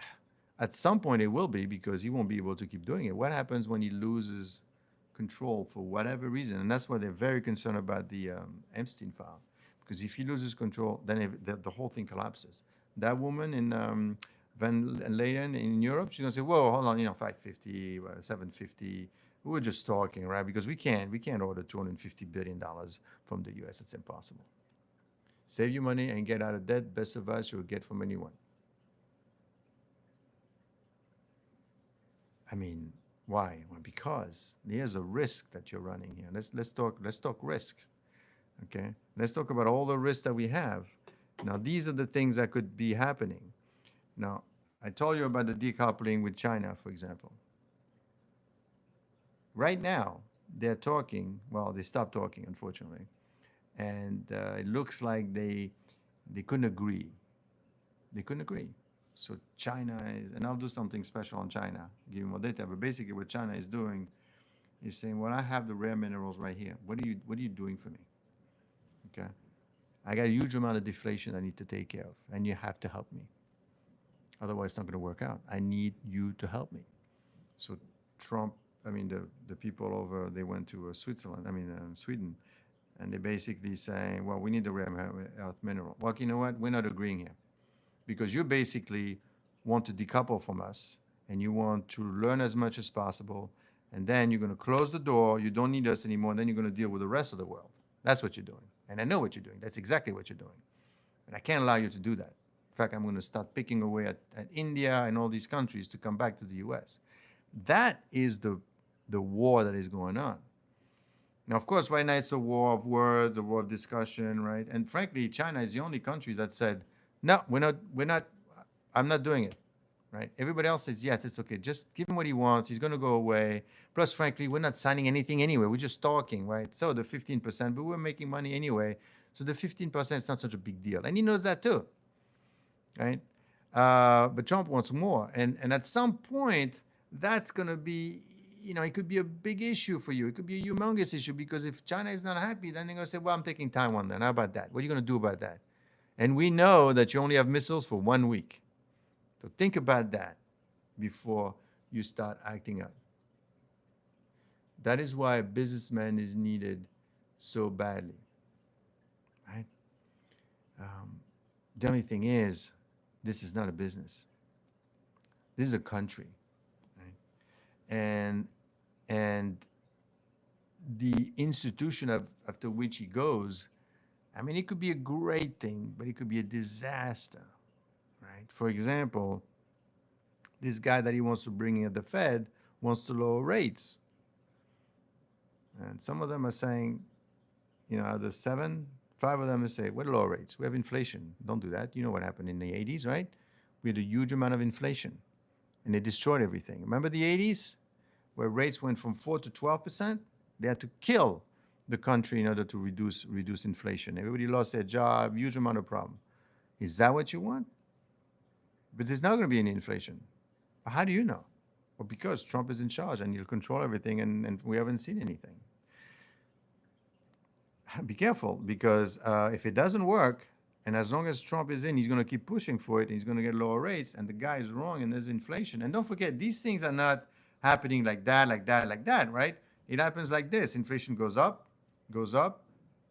at some point it will be, because he won't be able to keep doing it. What happens when he loses control for whatever reason? And that's why they're very concerned about the Epstein file, because if he loses control, then the whole thing collapses. That woman in Van Leyen in Europe, she's gonna say, "Whoa, hold on, 550, 750. We were just talking, right? Because we can't order $250 billion from the U.S. It's impossible. Save your money and get out of debt. Best advice you'll get from anyone." I mean, why? Well, because there's a risk that you're running here. Let's talk risk. Okay? Let's talk about all the risks that we have. Now, these are the things that could be happening. Now, I told you about the decoupling with China, for example. Right now, they're talking. Well, they stopped talking, unfortunately, and it looks like they couldn't agree. They couldn't agree. So China is, and I'll do something special on China, give you more data. But basically, what China is doing is saying, "Well, I have the rare minerals right here. What are you doing for me? Okay, I got a huge amount of deflation I need to take care of, and you have to help me. Otherwise, it's not going to work out. I need you to help me." So Trump, the people over, they went to Sweden, and they basically saying, "Well, we need the rare earth mineral." Well, you know what? We're not agreeing here, because you basically want to decouple from us, and you want to learn as much as possible, and then you're going to close the door. You don't need us anymore, and then you're going to deal with the rest of the world. That's what you're doing, and I know what you're doing. That's exactly what you're doing, and I can't allow you to do that. In fact, I'm going to start picking away at India and all these countries to come back to the U.S. That is the war that is going on. Now, of course, right now it's a war of words, a war of discussion, right? And frankly, China is the only country that said, "No, we're not, I'm not doing it," right? Everybody else says, "Yes, it's okay. Just give him what he wants. He's going to go away. Plus, frankly, we're not signing anything anyway. We're just talking, right? So the 15%, but we're making money anyway. So the 15% is not such a big deal." And he knows that too, right? But Trump wants more. And at some point, that's going to be, it could be a big issue for you. It could be a humongous issue, because if China is not happy, then they're going to say, "Well, I'm taking Taiwan then. How about that? What are you going to do about that?" And we know that you only have missiles for 1 week. So think about that before you start acting up. That is why a businessman is needed so badly, right? The only thing is, this is not a business. This is a country, right? And the institution after which he goes, it could be a great thing, but it could be a disaster, right? For example, this guy that he wants to bring in at the Fed wants to lower rates. And some of them are saying, out of the 7, 5 of them say, "What lower rates? We have inflation. Don't do that." You know what happened in the 80s, right? We had a huge amount of inflation, and they destroyed everything. Remember the 80s, where rates went from 4 to 12%? They had to kill the country in order to reduce inflation. Everybody lost their job, huge amount of problem. Is that what you want? But there's not going to be any inflation. How do you know? Well, because Trump is in charge and he'll control everything, and we haven't seen anything. Be careful, because if it doesn't work, and as long as Trump is in, he's going to keep pushing for it, and he's going to get lower rates, and the guy is wrong, and there's inflation. And don't forget, these things are not happening like that, right? It happens like this. Inflation goes up,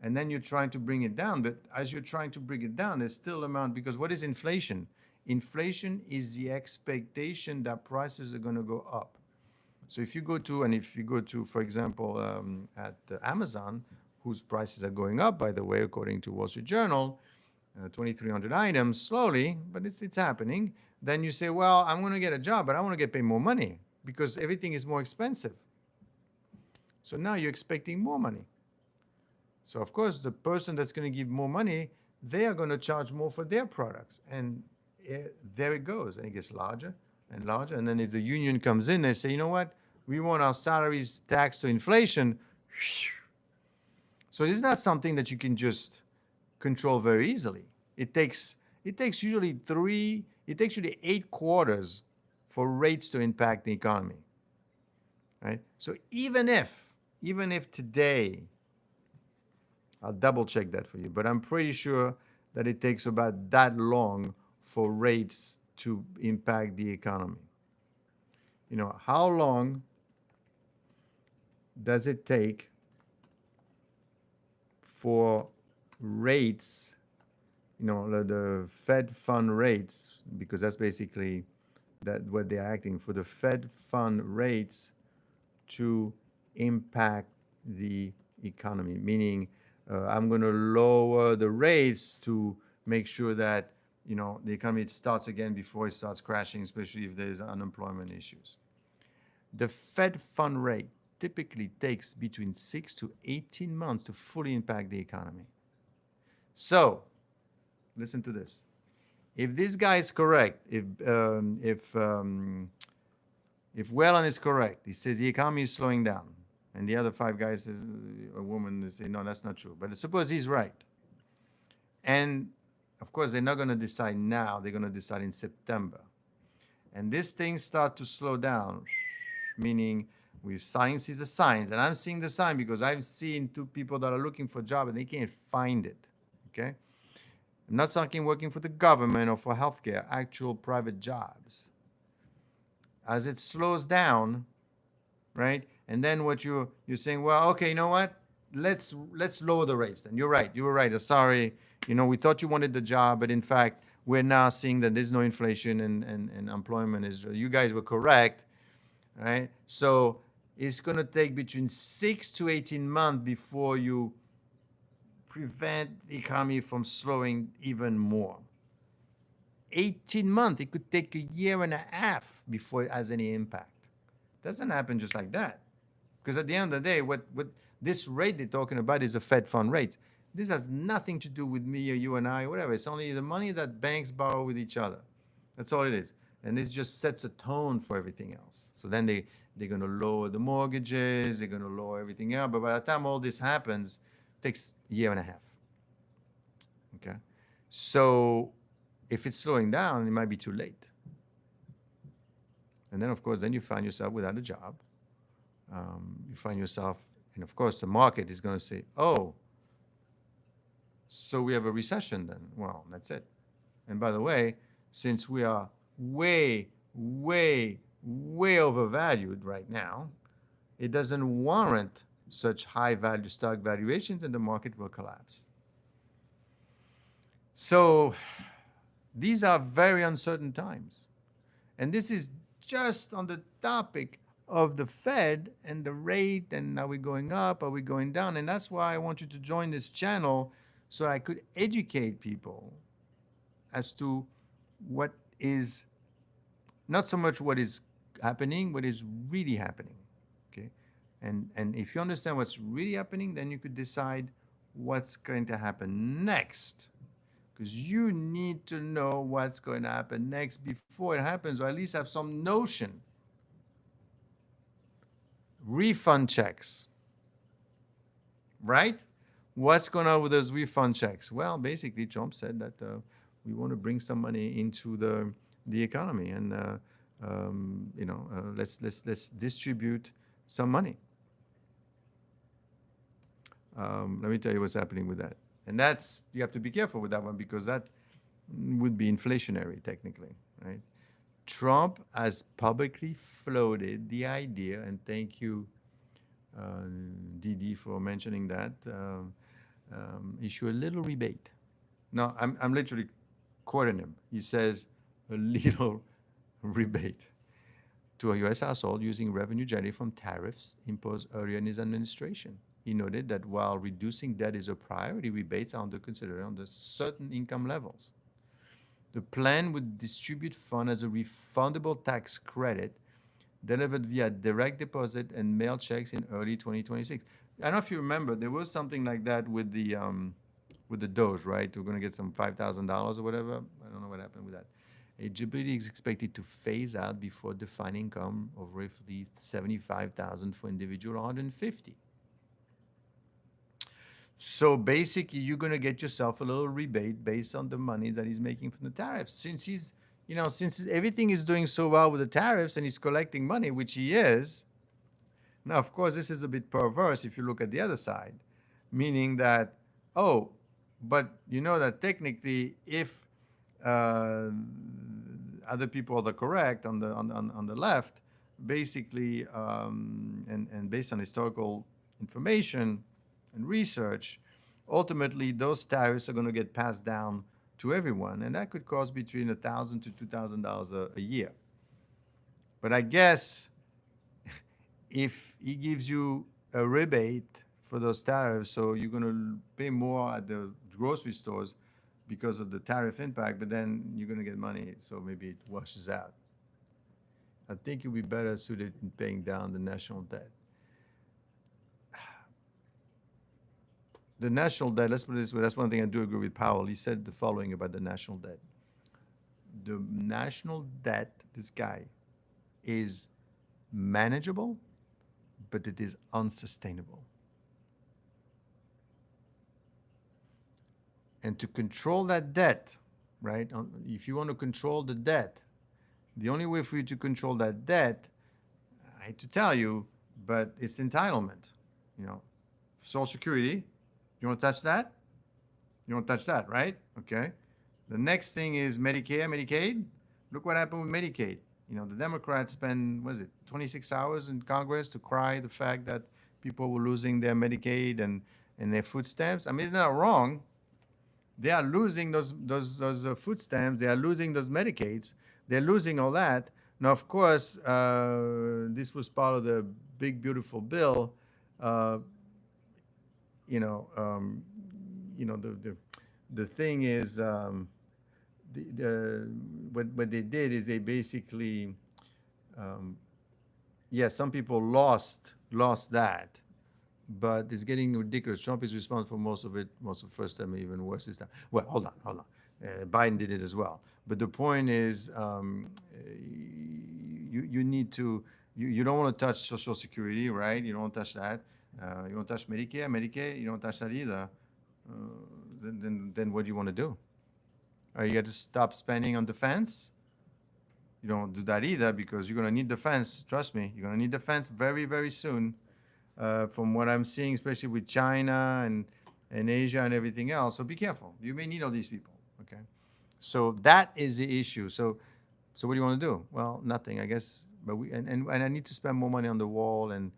and then you're trying to bring it down. But as you're trying to bring it down, there's still amount, because what is inflation? Inflation is the expectation that prices are going to go up. So if you go to, for example, at Amazon, whose prices are going up, by the way, according to Wall Street Journal, 2,300 items slowly, but it's happening. Then you say, "Well, I'm going to get a job, but I want to get paid more money because everything is more expensive." So now you're expecting more money. So of course, the person that's going to give more money, they are going to charge more for their products, and there it goes, and it gets larger and larger. And then if the union comes in, they say, "You know what? We want our salaries taxed to inflation." So this is not something that you can just control very easily. It takes usually 8 quarters for rates to impact the economy. right? So even if today, I'll double check that for you, but I'm pretty sure that it takes about that long for rates to impact the economy. How long does it take for rates, the Fed fund rates, because that's basically that what they're acting for, the Fed fund rates to impact the economy, meaning I'm going to lower the rates to make sure that the economy starts again before it starts crashing, especially if there's unemployment issues. The Fed fund rate typically takes between 6 to 18 months to fully impact the economy. So, listen to this. If this guy is correct, if Whelan is correct, he says the economy is slowing down, and the other five guys says, a woman is saying, no, that's not true. But suppose he's right. And of course, they're not going to decide now. They're going to decide in September. And this thing start to slow down, meaning science is a sign. And I'm seeing the sign because I've seen two people that are looking for a job and they can't find it. Okay? I'm not talking working for the government or for healthcare, actual private jobs. As it slows down, right? And then what you're saying, well, okay, you know what? Let's lower the rates then. You're right. You were right. Sorry. We thought you wanted the job, but in fact, we're now seeing that there's no inflation and employment is, you guys were correct, right? So it's going to take between 6 to 18 months before you prevent the economy from slowing even more. 18 months. It could take a year and a half before it has any impact. Doesn't happen just like that. Because at the end of the day, what this rate they're talking about is a Fed fund rate. This has nothing to do with me or you and I or whatever. It's only the money that banks borrow with each other. That's all it is. And this just sets a tone for everything else. So then they're going to lower the mortgages. They're going to lower everything else. But by the time all this happens, it takes a year and a half. Okay? So if it's slowing down, it might be too late. And then, of course, then you find yourself without a job. You find yourself, and of course, the market is going to say, oh, so we have a recession then. Well, that's it. And by the way, since we are way, way, way overvalued right now, it doesn't warrant such high value stock valuations, and the market will collapse. So these are very uncertain times. And this is just on the topic of the Fed and the rate, and are we going up, are we going down? And that's why I want you to join this channel so I could educate people as to what is, not so much what is happening, what is really happening. Okay? And if you understand what's really happening, then you could decide what's going to happen next. Because you need to know what's going to happen next before it happens, or at least have some notion. Refund checks, right? What's going on with those refund checks? Well, basically, Trump said that we want to bring some money into the economy, and let's distribute some money. Let me tell you what's happening with that. And that's, you have to be careful with that one because that would be inflationary technically, right? Trump has publicly floated the idea, and thank you, Didi, for mentioning that, issue a little rebate. No, I'm literally quoting him. He says a little rebate to a U.S. household using revenue generated from tariffs imposed earlier in his administration. He noted that while reducing debt is a priority, rebates are under consideration under certain income levels. The plan would distribute funds as a refundable tax credit delivered via direct deposit and mail checks in early 2026. I don't know if you remember, there was something like that with the Doge, right? We're going to get some $5,000 or whatever. I don't know what happened with that. Geopolitics is expected to phase out before defined income of roughly $75,000 for individual, $150,000. So basically, you're going to get yourself a little rebate based on the money that he's making from the tariffs. Since since everything is doing so well with the tariffs and he's collecting money, which he is, Now, of course, this is a bit perverse if you look at the other side, meaning that, oh, but you know that technically, if uh, other people are correct on the left, basically, and based on historical information and research, ultimately those tariffs are going to get passed down to everyone, and that could cost between $1,000 to $2,000 a year. But I guess if he gives you a rebate for those tariffs, so you're going to pay more at the grocery stores because of the tariff impact, but then you're going to get money, so maybe it washes out. I think you'll be better suited in paying down the national debt. The national debt, let's put it this way, that's one thing I do agree with Powell. He said the following about the national debt. The national debt, this guy, is manageable, but it is unsustainable. And to control that debt, right? If you want to control the debt, the only way for you to control that debt, I hate to tell you, but it's entitlement. You know, Social Security, you want to touch that? You don't touch that, right? Okay. The next thing is Medicare, Medicaid. Look what happened with Medicaid. You know, the Democrats spend, what is it, 26 hours in Congress to cry the fact that people were losing their Medicaid and their food stamps. I mean, they're not wrong. They are losing those food stamps. They are losing those Medicaids. They're losing all that. Now, of course, this was part of the big, beautiful bill. The thing is, what they did is they basically, some people lost that, but it's getting ridiculous. Trump is responsible for most of it, most of the first time, even worse this time. Well, hold on. Biden did it as well. But the point is, you need to, you don't want to touch Social Security, right? You don't want to touch that. You don't touch Medicare, Medicaid, you don't touch that either. Then what do you want to do? You got to stop spending on defense. You don't do that either because you're going to need defense. Trust me, you're going to need defense very, very soon. From what I'm seeing, especially with China and Asia and everything else. So be careful. You may need all these people. Okay. So that is the issue. So what do you want to do? Well, nothing, I guess. But and I need to spend more money on the wall and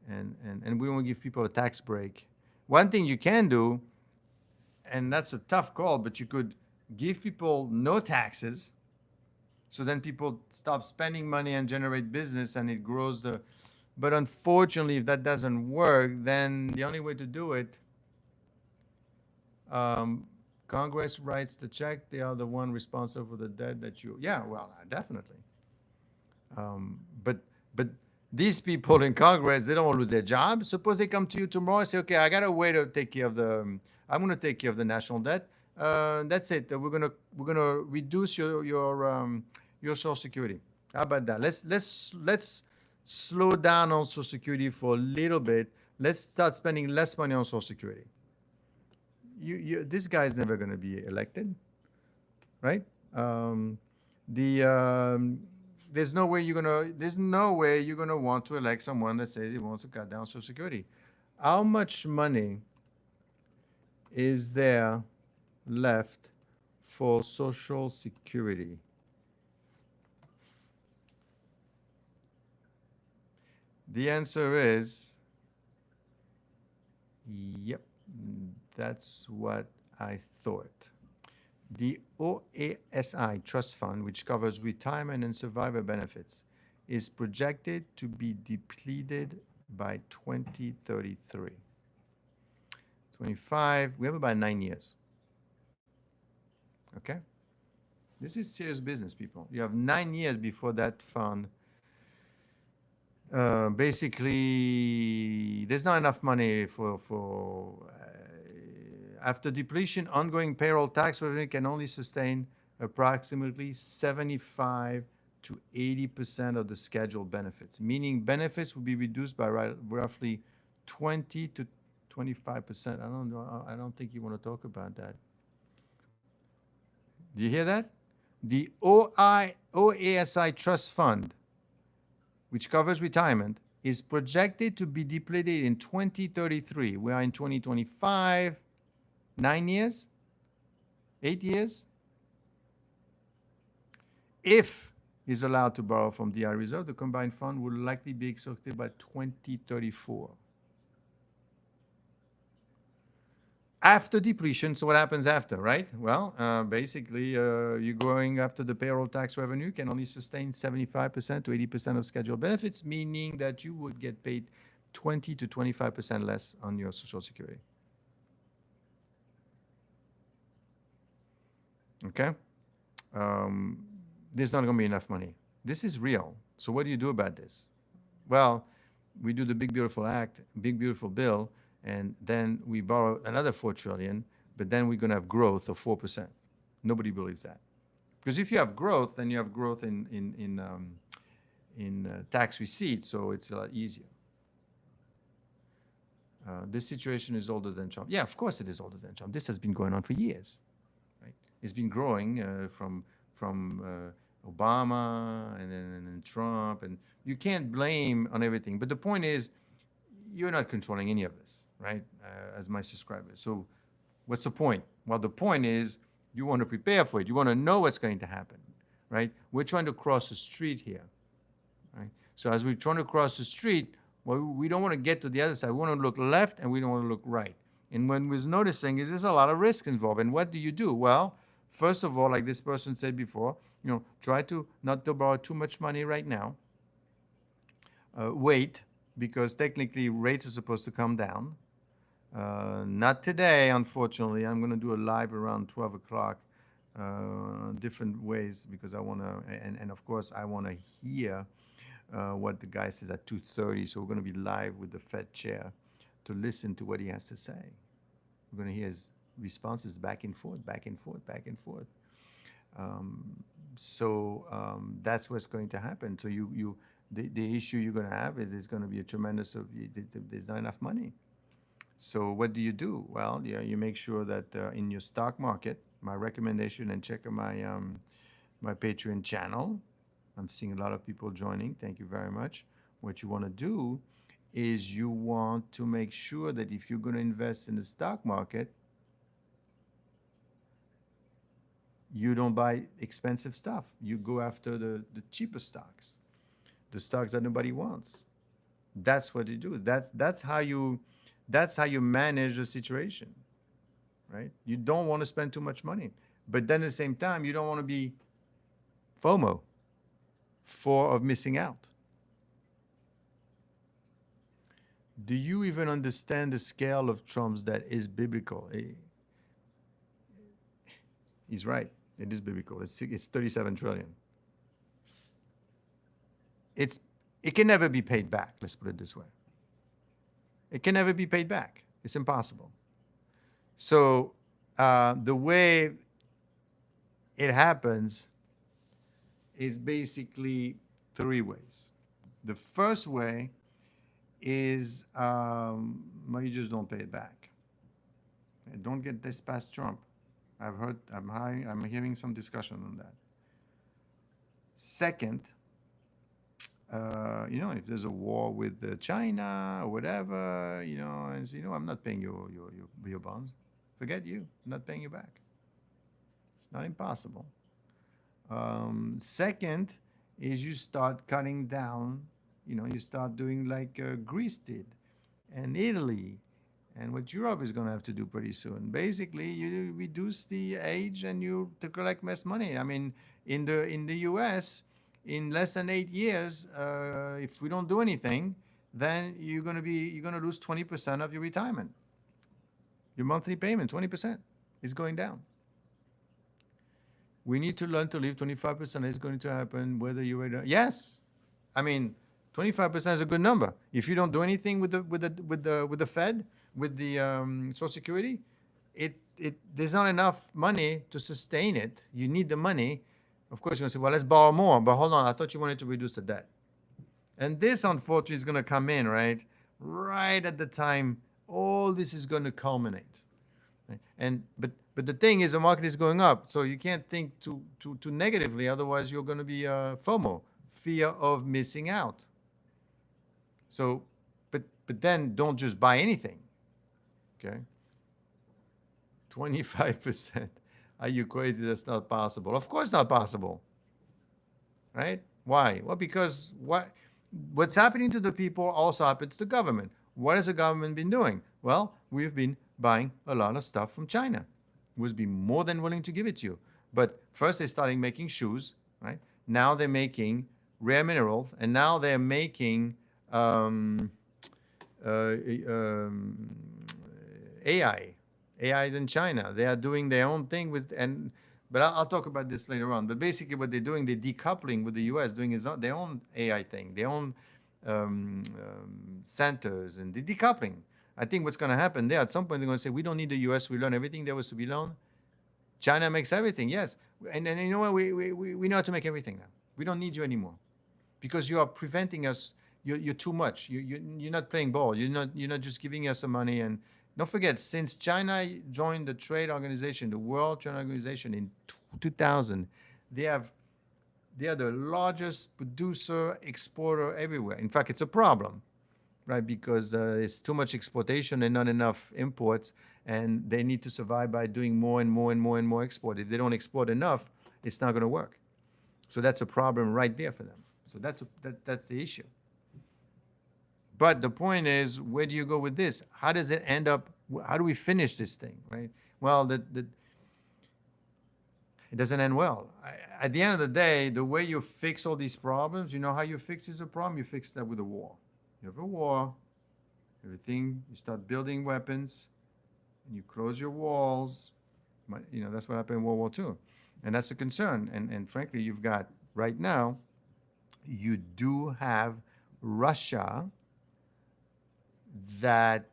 we want to give people a tax break. One thing you can do, and that's a tough call, but you could give people no taxes, so then people stop spending money and generate business, and it grows the. But unfortunately, if that doesn't work, then the only way to do it, Congress writes the check. They are the one responsible for the debt that you. Yeah, well, definitely. But these people in Congress, they don't want to lose their job. Suppose they come to you tomorrow and say, okay, I got a way to take care of I'm going to take care of the national debt. That's it. We're gonna reduce your Social Security. How about that? Let's slow down on Social Security for a little bit. Let's start spending less money on Social Security. This guy is never going to be elected, right? There's no way you're gonna want to elect someone that says he wants to cut down Social Security. How much money is there left for Social Security? The answer is, yep, that's what I thought. The OASI Trust Fund, which covers retirement and survivor benefits, is projected to be depleted by 2033. 25, we have about 9 years. Okay? This is serious business, people. You have 9 years before that fund. Basically, there's not enough money for after depletion, ongoing payroll tax revenue can only sustain approximately 75 to 80% of the scheduled benefits, meaning benefits will be reduced by roughly 20 to 25%. I don't think you want to talk about that. Do you hear that? The OASI Trust Fund, which covers retirement, is projected to be depleted in 2033. We are in 2025, 9 years, 8 years. If is allowed to borrow from DI reserve, the combined fund will likely be exhausted by 2034. After depletion, so what happens after, right? Well, basically, you're going after the payroll tax revenue can only sustain 75% to 80% of scheduled benefits, meaning that you would get paid 20 to 25% less on your Social Security. Okay? There's not going to be enough money. This is real. So what do you do about this? Well, we do the big beautiful act, big beautiful bill, and then we borrow another 4 trillion, but then we're going to have growth of 4%. Nobody believes that, because if you have growth, then you have growth in tax receipts, so it's a lot easier. This situation is older than Trump. Yeah, of course it is older than Trump. This has been going on for years, right? It's been growing from Obama and then Trump, and you can't blame on everything. But the point is, you're not controlling any of this, right? As my subscribers. So what's the point? Well, the point is you want to prepare for it. You want to know what's going to happen, right? We're trying to cross the street here, right? So as we're trying to cross the street, well, we don't want to get to the other side. We want to look left and we don't want to look right. And when we're noticing is there's a lot of risk involved. And what do you do? Well, first of all, like this person said before, try to not to borrow too much money right now. Wait, because technically rates are supposed to come down. Not today, unfortunately. I'm going to do a live around 12 o'clock, different ways, because I want to, and of course, I want to hear what the guy says at 2:30. So we're going to be live with the Fed chair to listen to what he has to say. We're going to hear his responses back and forth, back and forth, back and forth. That's what's going to happen. So the issue you're going to have is there's going to be a tremendous, there's not enough money. So what do you do? Well, you make sure that in your stock market, my recommendation, and check out my Patreon channel. I'm seeing a lot of people joining. Thank you very much. What you want to do is you want to make sure that if you're going to invest in the stock market, you don't buy expensive stuff. You go after the cheaper stocks, the stocks that nobody wants. That's what you do. That's how you manage the situation, right? You don't want to spend too much money, but then at the same time, you don't want to be FOMO, fear of missing out. Do you even understand the scale of Trump's debt is biblical? He's right. It is biblical. It's 37 trillion. It can never be paid back. Let's put it this way. It can never be paid back. It's impossible. So the way it happens is basically 3 ways. The first way is you just don't pay it back. Don't get this past Trump. I'm hearing some discussion on that. Second, if there's a war with China or whatever, I'm not paying your bonds. Forget you. I'm not paying you back. It's not impossible. Second is you start cutting down. You start doing like Greece did, and Italy, and what Europe is going to have to do pretty soon. Basically, you reduce the age and you to collect less money. I mean, in the U.S., in less than 8 years, if we don't do anything, then you're going to lose 20% of your retirement. Your monthly payment, 20%, is going down. We need to learn to live. 25% is going to happen whether you're ready. Yes, I mean 25% is a good number. If you don't do anything with the Fed, with the Social Security, there's not enough money to sustain it. You need the money. Of course, you're going to say, well, let's borrow more. But hold on, I thought you wanted to reduce the debt. And this, unfortunately, is going to come in, right at the time all this is going to culminate. Right? But the thing is, the market is going up, so you can't think too negatively. Otherwise, you're going to be FOMO, fear of missing out. So, but then don't just buy anything. Okay, 25%. Are you crazy? That's not possible. Of course, not possible, right? Why? Well, because what's happening to the people also happens to the government. What has the government been doing? Well, we've been buying a lot of stuff from China. Would be more than willing to give it to you. But first, they started making shoes, right? Now they're making rare minerals, and now they're making um, uh, um, AI. AI is in China. They are doing their own thing but I'll talk about this later on. But basically, what they're doing, they're decoupling with the U.S., doing their own AI thing, their own centers, and they're decoupling. I think what's going to happen there at some point, they're going to say, we don't need the U.S. We learn everything there was to be learned. China makes everything, yes. And you know what? We know how to make everything now. We don't need you anymore because you are preventing us. You're too much. You're not playing ball. You're not just giving us the money. And don't forget, since China joined the trade organization, the World Trade Organization in 2000, they are the largest producer, exporter everywhere. In fact, it's a problem, right? Because it's too much exportation and not enough imports, and they need to survive by doing more and more and more and more export. If they don't export enough, it's not going to work. So that's a problem right there for them. So that's the issue. But the point is, where do you go with this? How does it end up? How do we finish this thing, right? Well, it doesn't end well. At the end of the day, the way you fix all these problems, you know how you fix this problem? You fix that with a war. You have a war, everything, you start building weapons, and you close your walls. That's what happened in World War II. And that's a concern. And frankly, you've got, right now, you do have Russia that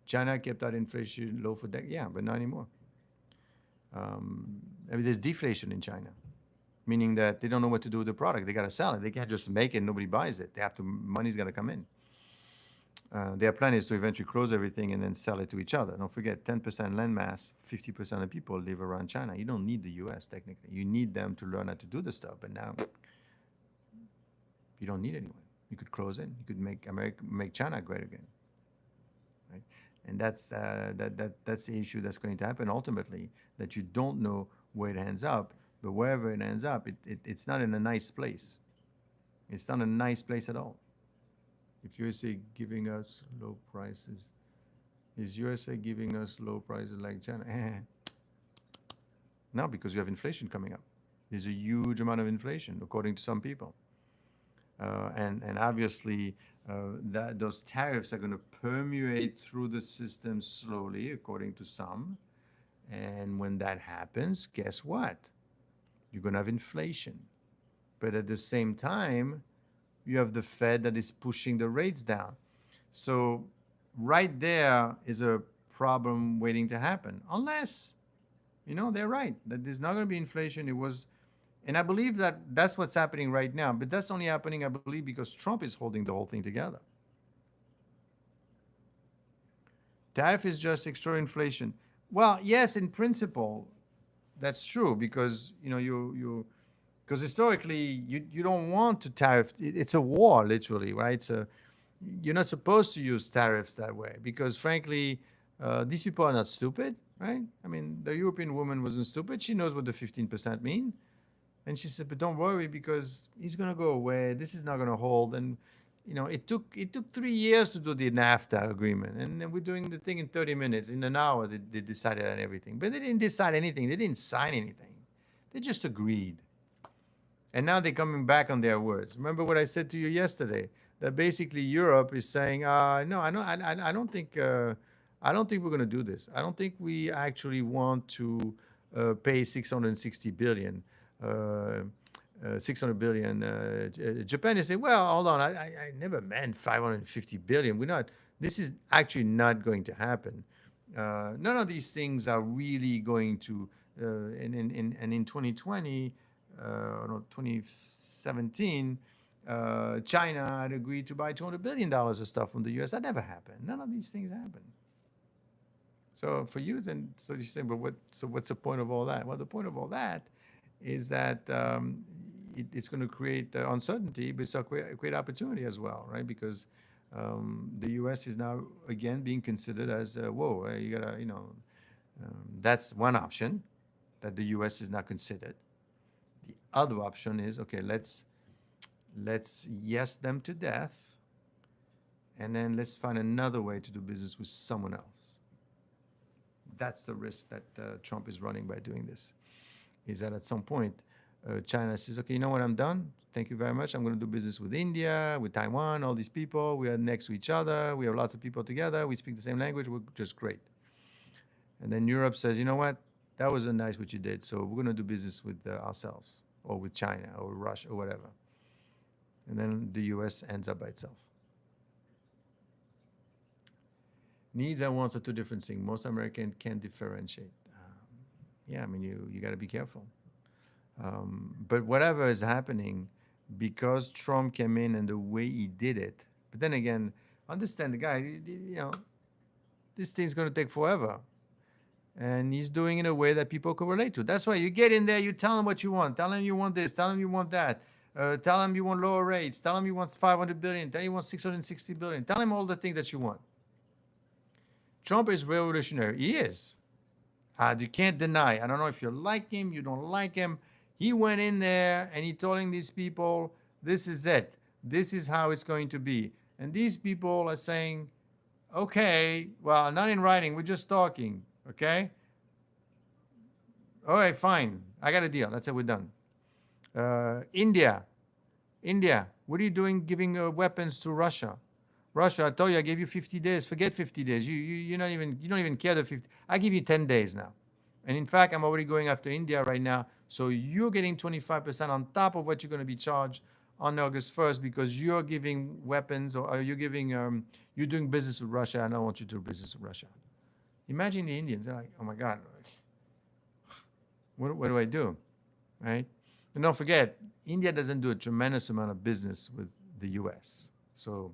China kept that inflation low for decades. Yeah, but not anymore. There's deflation in China, meaning that they don't know what to do with the product. They got to sell it. They can't just make it and nobody buys it. Money's got to come in. Their plan is to eventually close everything and then sell it to each other. Don't forget, 10% land mass, 50% of people live around China. You don't need the U.S. technically. You need them to learn how to do the stuff. But now, you don't need anyone. You could close in. You could make China great again, right? And that's the issue that's going to happen ultimately. That you don't know where it ends up, but wherever it ends up, it's not in a nice place. It's not a nice place at all. If USA giving us low prices, is USA giving us low prices like China? No, because you have inflation coming up. There's a huge amount of inflation, according to some people. And obviously, those tariffs are going to permeate through the system slowly, according to some. And when that happens, guess what? You're going to have inflation. But at the same time, you have the Fed that is pushing the rates down. So right there is a problem waiting to happen. Unless, they're right, that there's not going to be inflation. And I believe that that's what's happening right now. But that's only happening, I believe, because Trump is holding the whole thing together. Tariff is just extra inflation. Well, yes, in principle, that's true because because historically you don't want to tariff. It's a war, literally, right? So you're not supposed to use tariffs that way because, frankly, these people are not stupid, right? I mean, the European woman wasn't stupid. She knows what the 15% mean. And she said, but don't worry because he's going to go away. This is not going to hold. And, it took 3 years to do the NAFTA agreement. And then we're doing the thing in 30 minutes. In an hour, they decided on everything. But they didn't decide anything. They didn't sign anything. They just agreed. And now they're coming back on their words. Remember what I said to you yesterday? That basically Europe is saying, no, I don't think we're going to do this. I don't think we actually want to pay 660 billion. 600 billion. Japan is saying, well, hold on, I never meant 550 billion. This is actually not going to happen. None of these things are really going to, and in 2020, no, 2017, China had agreed to buy $200 billion of stuff from the US. That never happened. None of these things happened. So for you, then, so you say, but what's the point of all that? Well, the point of all that is that it's going to create uncertainty, but it's a great opportunity as well, right? Because the U.S. is now again being considered as whoa, you gotta, that's one option that the U.S. is not considered. The other option is okay, let's yes them to death, and then let's find another way to do business with someone else. That's the risk that Trump is running by doing this. Is that at some point China says, okay, you know what, I'm done. Thank you very much. I'm going to do business with India, with Taiwan, all these people. We are next to each other. We have lots of people together. We speak the same language. We're just great. And then Europe says, you know what, that was nice what you did. So we're going to do business with ourselves, or with China, or Russia, or whatever. And then the US ends up by itself. Needs and wants are two different things. Most Americans can't differentiate. Yeah, I mean, you got to be careful. But whatever is happening, because Trump came in and the way he did it, but then again, understand the guy, this thing's going to take forever. And he's doing it in a way that people can relate to. That's why you get in there, you tell them what you want. Tell them you want this, tell them you want that. Tell them you want lower rates. Tell them you want 500 billion. Tell them you want 660 billion. Tell them all the things that you want. Trump is revolutionary. He is. You can't deny. I don't know if you like him, you don't like him. He went in there and he telling these people, this is it. This is how it's going to be. And these people are saying, okay, well, not in writing. We're just talking. Okay? All right, fine. I got a deal. That's it. We're done. India, what are you doing giving weapons to Russia? Russia, I told you I gave you 50 days. Forget 50 days. You don't even care the 50. I give you 10 days now. And in fact, I'm already going after India right now. So you're getting 25% on top of what you're going to be charged on August 1st because you're giving weapons or you're doing business with Russia. I don't want you to do business with Russia. Imagine the Indians. They're like, oh my God, what do I do? Right? And don't forget, India doesn't do a tremendous amount of business with the US. So,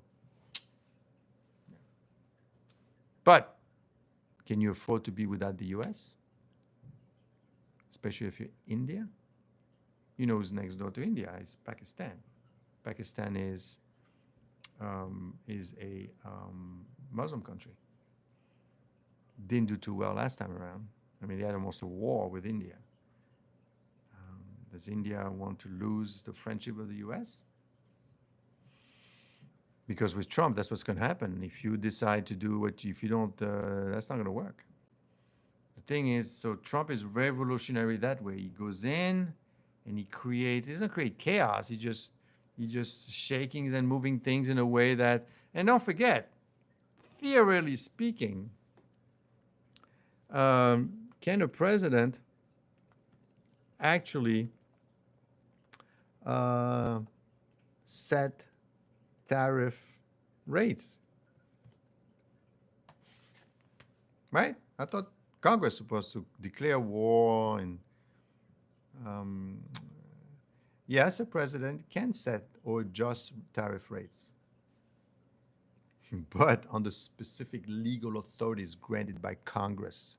but can you afford to be without the US? Especially if you're India. You know who's next door to India? It's Pakistan. Pakistan is a Muslim country. Didn't do too well last time around. I mean, they had almost a war with India. Does India want to lose the friendship of the US? Because with Trump, that's what's going to happen. If you decide to do if you don't, that's not going to work. The thing is, so Trump is revolutionary that way. He goes in and he doesn't create chaos. He just shaking and moving things in a way that, and don't forget, theoretically speaking, can a president actually set tariff rates? Right? I thought Congress was supposed to declare war and yes, a president can set or adjust tariff rates, but on the specific legal authorities granted by Congress.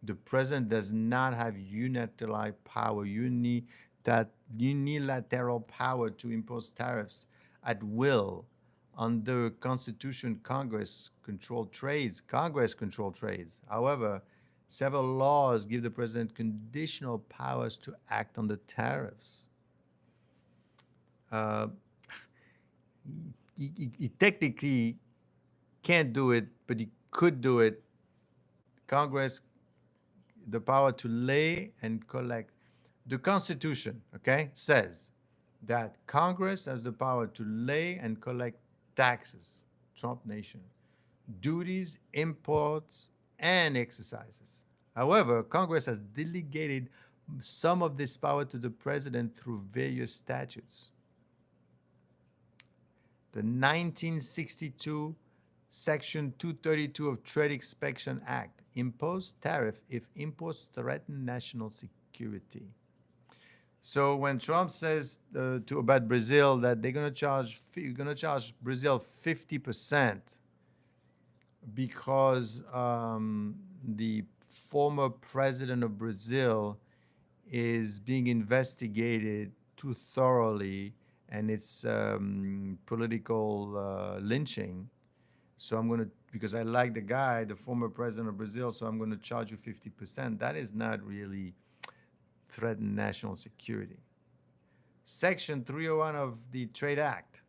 The president does not have unilateral power, unilateral power to impose tariffs at will. Under Constitution, Congress controls trades. However, several laws give the president conditional powers to act on the tariffs. He technically can't do it, but he could do it. Congress, the power to lay and collect. The Constitution, okay, says that Congress has the power to lay and collect taxes, Trump Nation, duties, imports, and exercises. However, Congress has delegated some of this power to the president through various statutes. The 1962 Section 232 of Trade Inspection Act imposed tariff if imports threaten national security. So when Trump says about Brazil that you're going to charge Brazil 50% because the former president of Brazil is being investigated too thoroughly, and it's political lynching. So I'm going to, because I like the guy, the former president of Brazil, so I'm going to charge you 50%. That is not really threaten national security. Section 301 of the Trade Act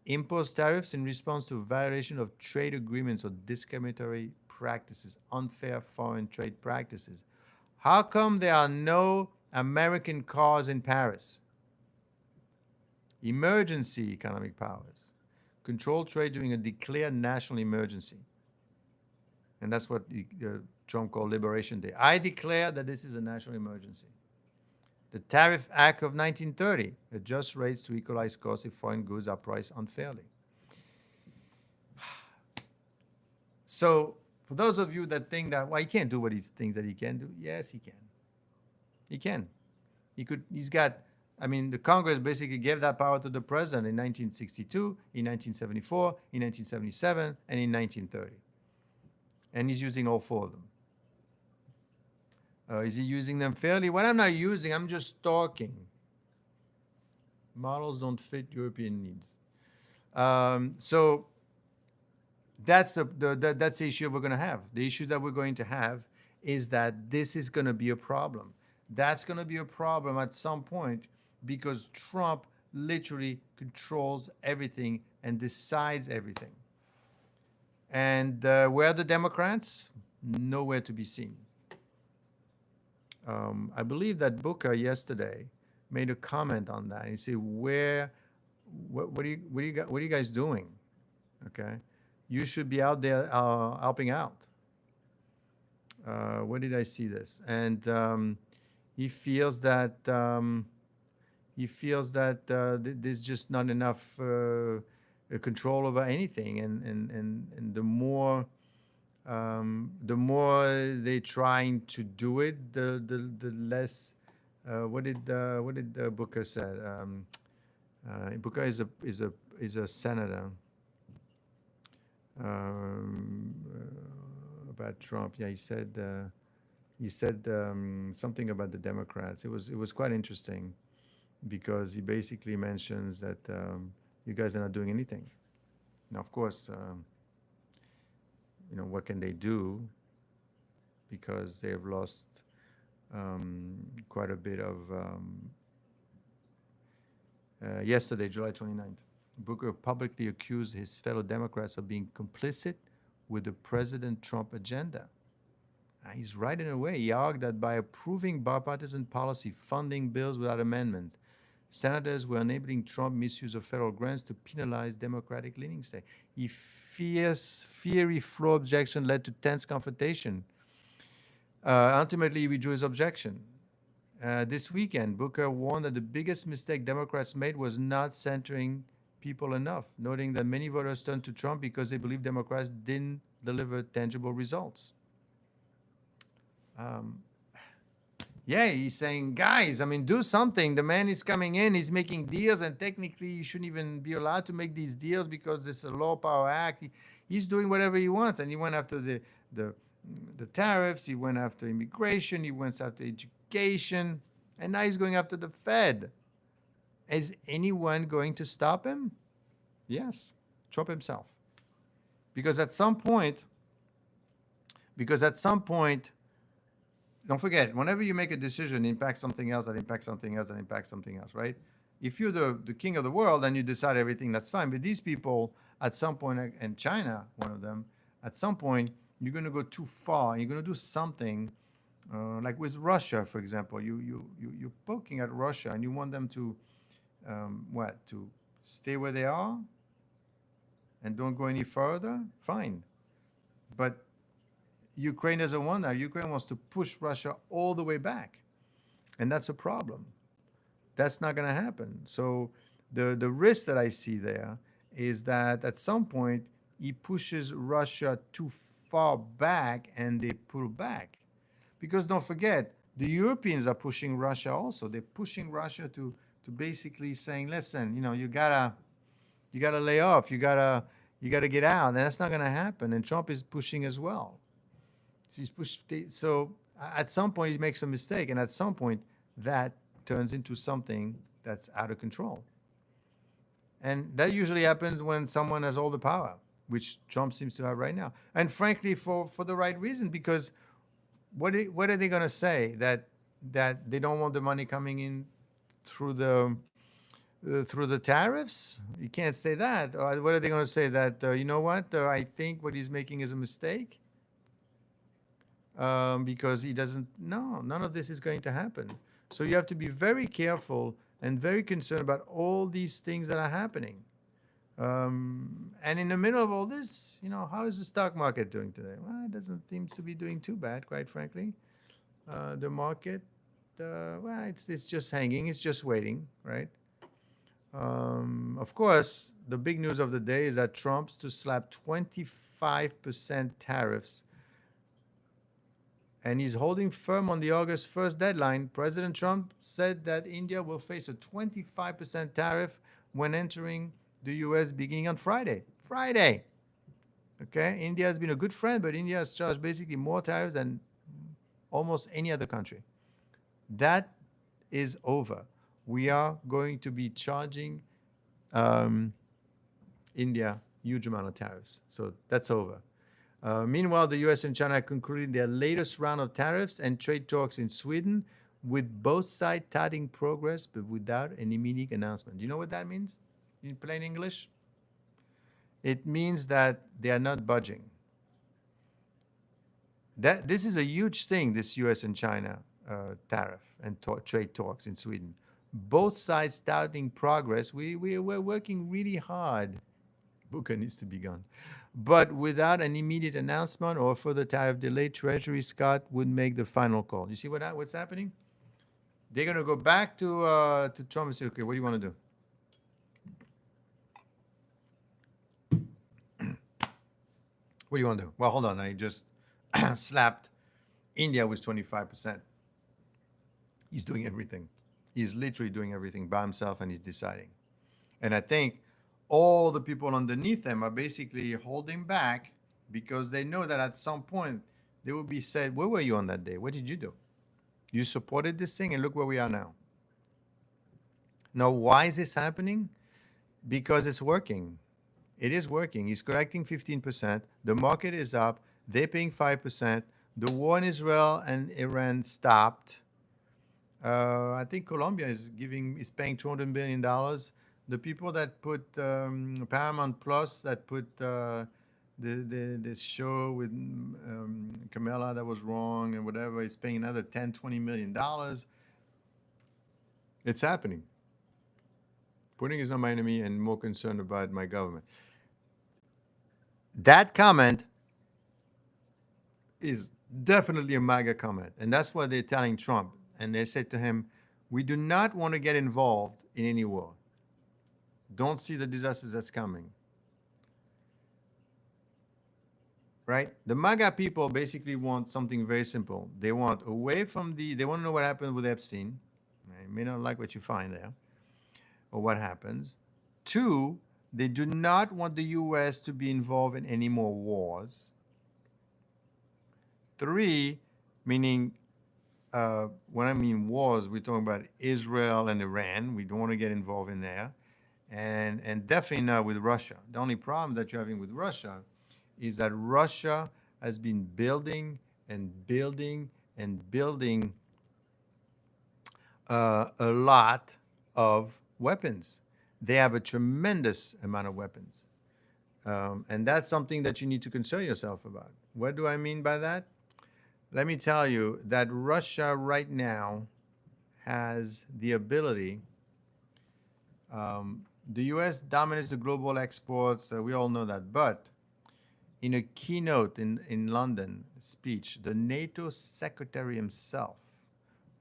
impose tariffs in response to violation of trade agreements or discriminatory practices, unfair foreign trade practices. How come there are no American cars in Paris? Emergency economic powers. Control trade during a declared national emergency. And that's what Trump called Liberation Day. I declare that this is a national emergency. The Tariff Act of 1930 adjusts rates to equalize costs if foreign goods are priced unfairly. So, for those of you that think that, well, he can't do what he thinks that he can do, yes, he can. He can. He's got, I mean, the Congress basically gave that power to the president in 1962, in 1974, in 1977, and in 1930. And he's using all four of them. Is he using them fairly? What I'm not using, I'm just talking. Models don't fit European needs. So that's the issue we're going to have. The issue that we're going to have is that this is going to be a problem. That's going to be a problem at some point because Trump literally controls everything and decides everything. And where are the Democrats? Nowhere to be seen. I believe that Booker yesterday made a comment on that. He said, what are you guys doing? Okay, you should be out there helping out. Where did I see this? And he feels that there's just not enough control over anything, and the more they're trying to do it, the less. What did Booker said? Booker is a senator about Trump. Yeah, he said something about the Democrats. It was quite interesting because he basically mentions that you guys are not doing anything. Now, of course. What can they do? Because they've lost quite a bit of. Yesterday, July 29th, Booker publicly accused his fellow Democrats of being complicit with the President Trump agenda. He's right in a way. He argued that by approving bipartisan policy funding bills without amendment, senators were enabling Trump misuse of federal grants to penalize Democratic-leaning states. He fiery floor objection led to tense confrontation. Ultimately, he withdrew his objection. This weekend, Booker warned that the biggest mistake Democrats made was not centering people enough, noting that many voters turned to Trump because they believed Democrats didn't deliver tangible results. Yeah, he's saying, guys, do something. The man is coming in, he's making deals, and technically you shouldn't even be allowed to make these deals because this is a Low Power Act. He's doing whatever he wants, and he went after the tariffs, he went after immigration, he went after education, and now he's going after the Fed. Is anyone going to stop him? Yes, Trump himself. Because at some point, don't forget, whenever you make a decision, it impacts something else, that impacts something else, that impacts something else, right? If you're the king of the world and you decide everything, that's fine. But these people, at some point, and China, one of them, at some point, you're going to go too far. You're going to do something like with Russia, for example. You're poking at Russia and you want them to, to stay where they are and don't go any further? Fine. But Ukraine doesn't want that. Ukraine wants to push Russia all the way back. And that's a problem. That's not going to happen. So the risk that I see there is that at some point, he pushes Russia too far back and they pull back. Because don't forget, the Europeans are pushing Russia also. They're pushing Russia to basically saying, listen, you gotta lay off. You gotta get out. And that's not going to happen. And Trump is pushing as well. So at some point he makes a mistake, and at some point that turns into something that's out of control. And that usually happens when someone has all the power, which Trump seems to have right now. And frankly, for the right reason, because what are they going to say? That they don't want the money coming in through the tariffs? You can't say that. Or what are they going to say? That you know what? I think what he's making is a mistake, because he doesn't. No, none of this is going to happen. So you have to be very careful and very concerned about all these things that are happening. And in the middle of all this, how is the stock market doing today? Well, it doesn't seem to be doing too bad, quite frankly. The market, well, it's just hanging. It's just waiting, right? Of course, the big news of the day is that Trump's to slap 25% tariffs, and he's holding firm on the August 1st deadline. President Trump said that India will face a 25% tariff when entering the U.S. beginning on Friday. Friday. Okay? India has been a good friend, but India has charged basically more tariffs than almost any other country. That is over. We are going to be charging India huge amount of tariffs. So that's over. Meanwhile, the U.S. and China are concluding their latest round of tariffs and trade talks in Sweden, with both sides touting progress, but without an immediate announcement. Do you know what that means in plain English? It means that they are not budging. This is a huge thing, this U.S. and China tariff and trade talks in Sweden. Both sides touting progress. We're working really hard. Booker needs to be gone. But without an immediate announcement or further tariff delay, Treasury Scott would make the final call. You see what's happening? They're going to go back to Trump and say, okay, what do you want to do? What do you want to do? Well, hold on. I just slapped India with 25%. He's doing everything. He's literally doing everything by himself, and he's deciding. And I think all the people underneath them are basically holding back because they know that at some point they will be said, where were you on that day? What did you do? You supported this thing, and look where we are now. Now, why is this happening? Because it's working. It is working. He's collecting 15%. The market is up. They're paying 5%. The war in Israel and Iran stopped. I think Colombia is paying $200 billion. The people that put Paramount Plus, that put this show with Camilla that was wrong and whatever, is paying another $10-20 million. It's happening. Putin is not my enemy and more concerned about my government. That comment is definitely a MAGA comment. And that's what they're telling Trump. And they said to him, we do not want to get involved in any war. Don't see the disasters that's coming. Right? The MAGA people basically want something very simple. They want they want to know what happened with Epstein. You may not like what you find there or what happens. 2, they do not want the U.S. to be involved in any more wars. 3, meaning when I mean wars, we're talking about Israel and Iran. We don't want to get involved in there. And definitely not with Russia. The only problem that you're having with Russia is that Russia has been building and building and building a lot of weapons. They have a tremendous amount of weapons. And that's something that you need to concern yourself about. What do I mean by that? Let me tell you that Russia right now has the ability. The U.S. dominates the global exports. We all know that. But in a keynote in London speech, the NATO secretary himself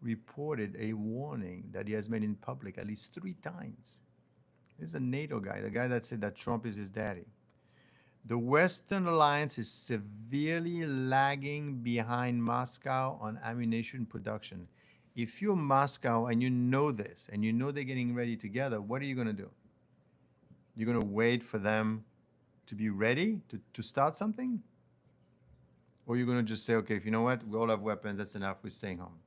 reported a warning that he has made in public at least 3 times. This is a NATO guy, the guy that said that Trump is his daddy. The Western alliance is severely lagging behind Moscow on ammunition production. If you're Moscow and you know this, and you know they're getting ready together, what are you going to do? You're going to wait for them to be ready to start something? Or you're going to just say, okay, if you know what, we all have weapons, that's enough, we're staying home.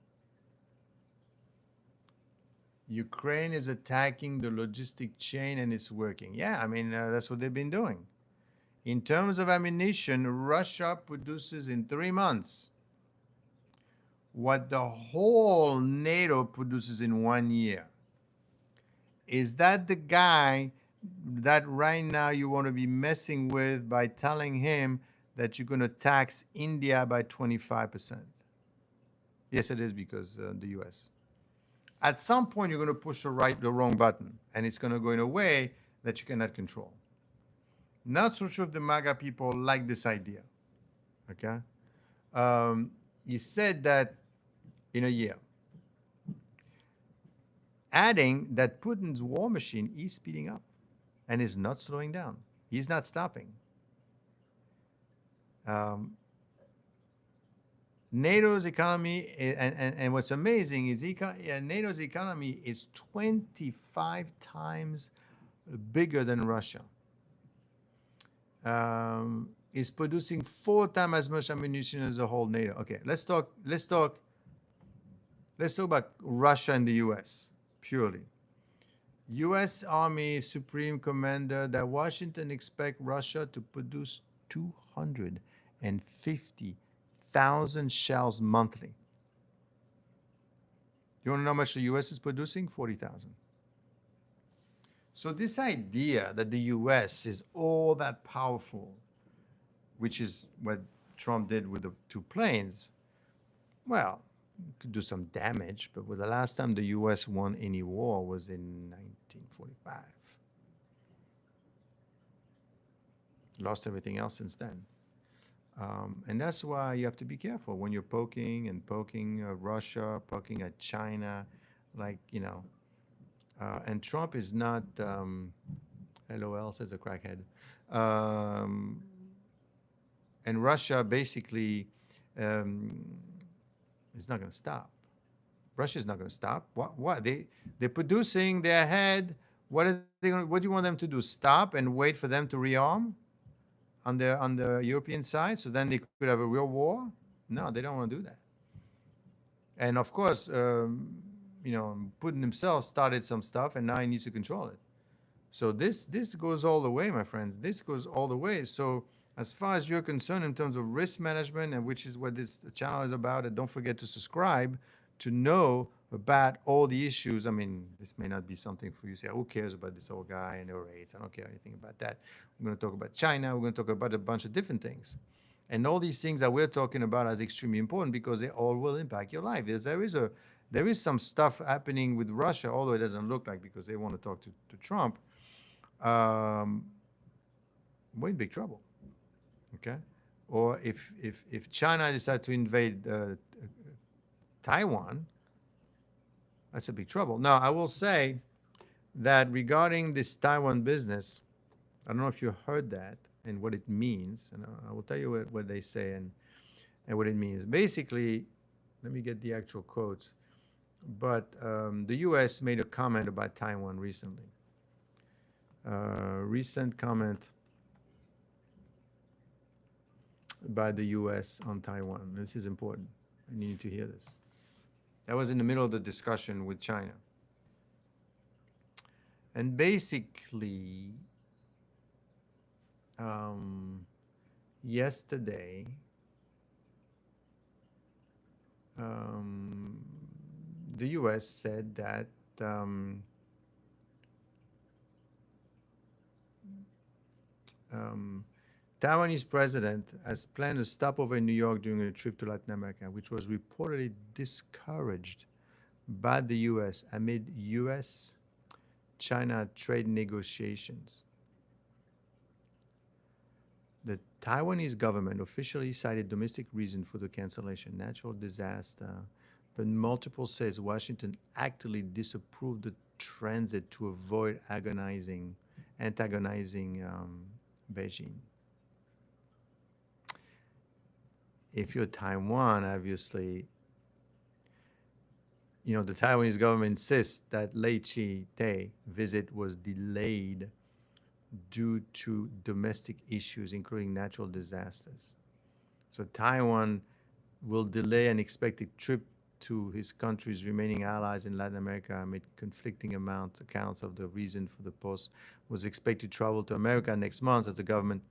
Ukraine is attacking the logistic chain and it's working. Yeah, I mean, that's what they've been doing. In terms of ammunition, Russia produces in 3 months what the whole NATO produces in 1 year. Is that the guy that right now you want to be messing with by telling him that you're going to tax India by 25%? Yes, it is, because the US. At some point, you're going to push the wrong button, and it's going to go in a way that you cannot control. Not so sure if the MAGA people like this idea. Okay, he said that in a year, adding that Putin's war machine is speeding up and is not slowing down. He's not stopping. NATO's economy, and what's amazing is NATO's economy is 25 times bigger than Russia. Is producing 4 times as much ammunition as the whole NATO. Okay, let's talk about Russia and the US purely. US Army Supreme Commander that Washington expect Russia to produce 250,000 shells monthly. You want to know how much the US is producing? 40,000. So this idea that the US is all that powerful, which is what Trump did with the 2 planes, well, could do some damage, but the last time the US won any war was in 1945. Lost everything else since then. And that's why you have to be careful when you're poking Russia, poking at China, like, and Trump is not, LOL, says a crackhead. And Russia basically is not going to stop. Russia's not going to stop. What? They're producing, they're ahead. What do you want them to do? Stop and wait for them to rearm on the European side, so then they could have a real war? No, they don't want to do that. And of course, Putin himself started some stuff, and now he needs to control it. So this goes all the way, my friends. This goes all the way. So as far as you're concerned in terms of risk management, and which is what this channel is about, and don't forget to subscribe to know about all the issues. I mean, this may not be something for you to say, who cares about this old guy and the rates? I don't care anything about that. We're going to talk about China. We're going to talk about a bunch of different things. And all these things that we're talking about are extremely important because they all will impact your life. There is some stuff happening with Russia, although it doesn't look like, because they want to talk to Trump. We're in big trouble. Okay, or if China decides to invade Taiwan, that's a big trouble. Now, I will say that regarding this Taiwan business, I don't know if you heard that and what it means, and I will tell you what they say and what it means. Basically, let me get the actual quotes. But the U.S. made a comment about Taiwan recently. Recent comment by the U.S. on Taiwan. This is important. You need to hear this. That was in the middle of the discussion with China. And basically, yesterday, the U.S. said that Taiwanese president has planned a stopover in New York during a trip to Latin America, which was reportedly discouraged by the U.S. amid U.S.-China trade negotiations. The Taiwanese government officially cited domestic reason for the cancellation, natural disaster, but multiple says Washington actively disapproved the transit to avoid antagonizing Beijing. If you're Taiwan, obviously, the Taiwanese government insists that Lai Chi-te visit was delayed due to domestic issues, including natural disasters. So Taiwan will delay an expected trip to his country's remaining allies in Latin America amid conflicting accounts of the reason for the post, was expected to travel to America next month as the government.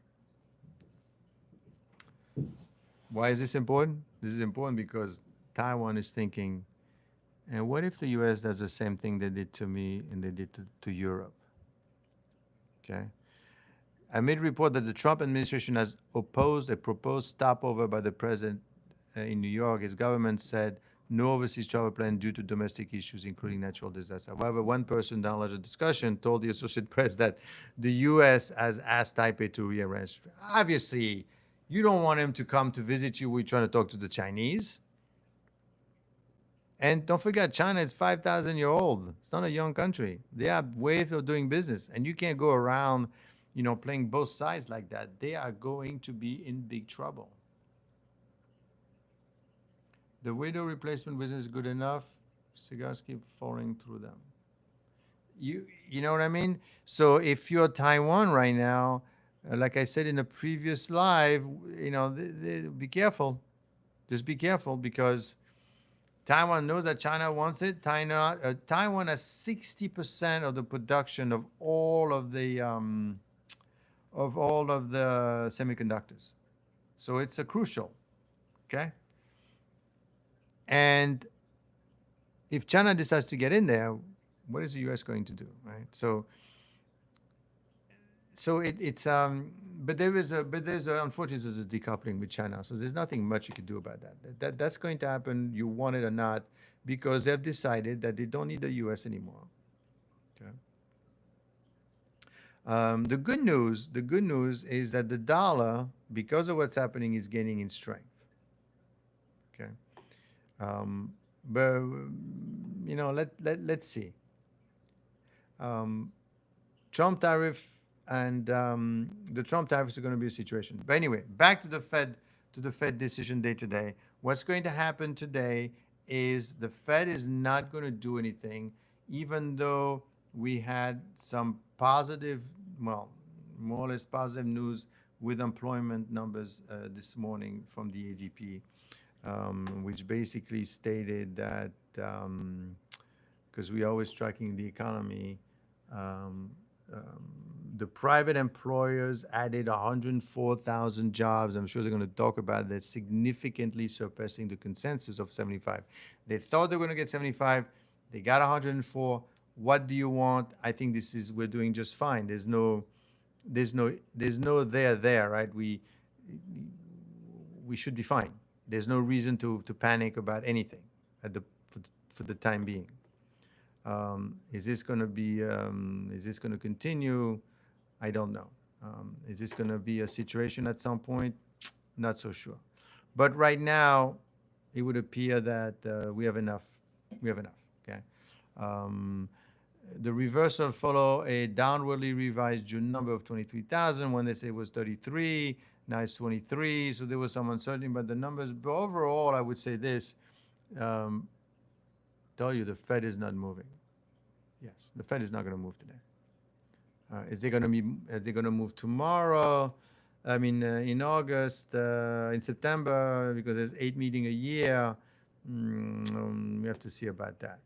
Why is this important? This is important because Taiwan is thinking, and what if the U.S. does the same thing they did to me and they did to Europe? Okay. Amid report that the Trump administration has opposed a proposed stopover by the president in New York, his government said no overseas travel plan due to domestic issues, including natural disaster. However, one person downloaded the discussion told the Associated Press that the U.S. has asked Taipei to rearrange. Obviously, you don't want him to come to visit you. We're trying to talk to the Chinese. And don't forget, China is 5,000 years old. It's not a young country. They have ways of doing business. And you can't go around, playing both sides like that. They are going to be in big trouble. The widow replacement business is good enough. Cigars keep falling through them. You know what I mean? So if you're Taiwan right now, like I said in the previous live, be careful. Just be careful because Taiwan knows that China wants it. Taiwan has 60% of the production of all of the semiconductors. So it's a crucial, okay? And if China decides to get in there, what is the U.S. going to do, right? But there's unfortunately there's a decoupling with China, so there's nothing much you can do about that. That's going to happen, you want it or not, because they've decided that they don't need the U.S. anymore. Okay. The good news is that the dollar, because of what's happening, is gaining in strength. Okay. But let's see. Trump tariff and the Trump tariffs are going to be a situation. But anyway, back to the Fed decision day today. What's going to happen today is the Fed is not going to do anything, even though we had some positive, more or less positive news with employment numbers this morning from the ADP. Which basically stated that, because we're always tracking the economy, the private employers added 104,000 jobs. I'm sure they're going to talk about that, significantly surpassing the consensus of 75. They thought they were going to get 75. They got 104. What do you want? I think we're doing just fine. There's no there, right? We should be fine. There's no reason to panic about anything for the time being. Is this going to continue? I don't know. Is this going to be a situation at some point? Not so sure. But right now, it would appear that we have enough. Okay. The reversal follow a downwardly revised June number of 23,000 when they say it was 33. Now it's 23, so there was some uncertainty about the numbers. But overall, I would say this, tell you the Fed is not moving. Yes, the Fed is not going to move today. Is they going to move tomorrow? I mean, in August, in September, because there's 8 meetings a year. We have to see about that.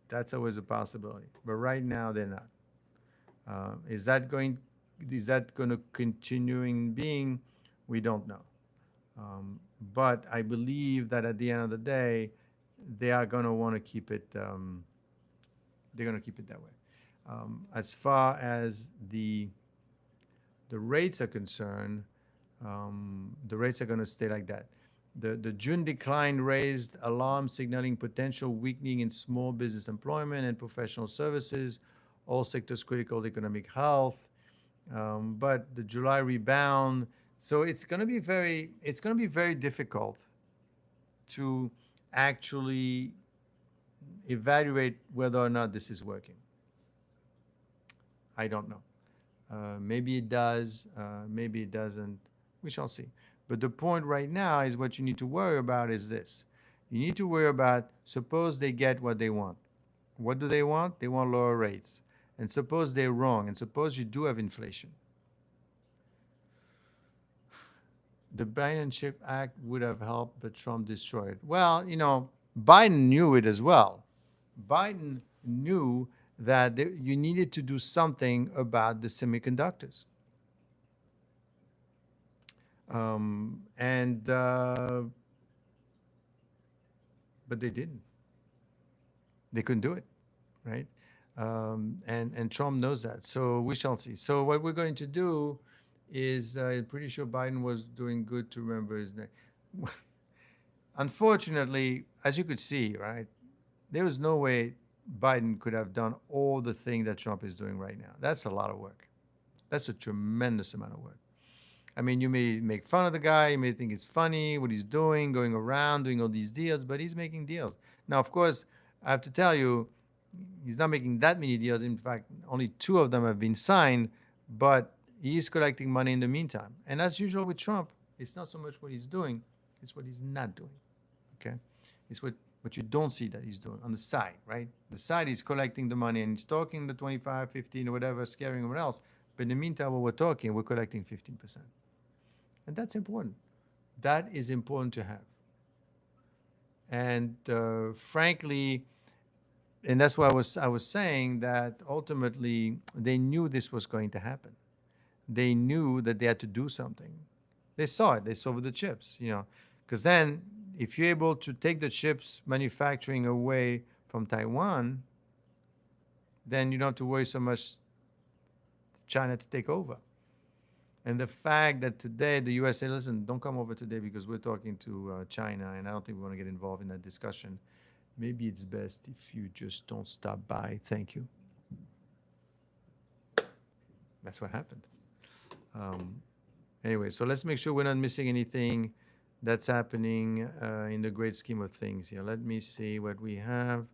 That's always a possibility. But right now, they're not. Is that going to continuing being? We don't know. But I believe that at the end of the day, they are going to want to keep it. They're going to keep it that way. As far as the rates are concerned, the rates are going to stay like that. The June decline raised alarm signaling potential weakening in small business employment and professional services, all sectors critical to economic health. But the July rebound, so it's going to be very difficult to actually evaluate whether or not this is working. I don't know. Maybe it does, maybe it doesn't. We shall see. But the point right now is what you need to worry about is this. You need to worry about, suppose they get what they want. What do they want? They want lower rates. And suppose they're wrong, and suppose you do have inflation. The Buy and Chip Act would have helped, but Trump destroyed it. Well, Biden knew it as well. Biden knew that you needed to do something about the semiconductors. And but they didn't. They couldn't do it, right? And Trump knows that. So we shall see. So what we're going to do is, I'm pretty sure Biden was doing good to remember his name. Unfortunately, as you could see, right, there was no way Biden could have done all the things that Trump is doing right now. That's a lot of work. That's a tremendous amount of work. I mean, you may make fun of the guy, you may think it's funny what he's doing, going around doing all these deals, but he's making deals. Now, of course, I have to tell you, he's not making that many deals. In fact, only 2 of them have been signed, but he's collecting money in the meantime. And as usual with Trump, it's not so much what he's doing, it's what he's not doing. Okay? It's what you don't see that he's doing on the side, right? The side is collecting the money and he's talking the 25, 15, or whatever, scaring everyone else. But in the meantime, while we're talking, we're collecting 15%. And that's important. That is important to have. And frankly, and that's why I was saying that ultimately they knew this was going to happen. They knew that they had to do something. They saw it. They saw with the chips, because then if you're able to take the chips manufacturing away from Taiwan, then you don't have to worry so much China to take over. And the fact that today the U.S. said, listen, don't come over today because we're talking to China, and I don't think we want to get involved in that discussion. Maybe it's best if you just don't stop by. Thank you. That's what happened. Anyway, so let's make sure we're not missing anything that's happening in the great scheme of things here. Let me see what we have.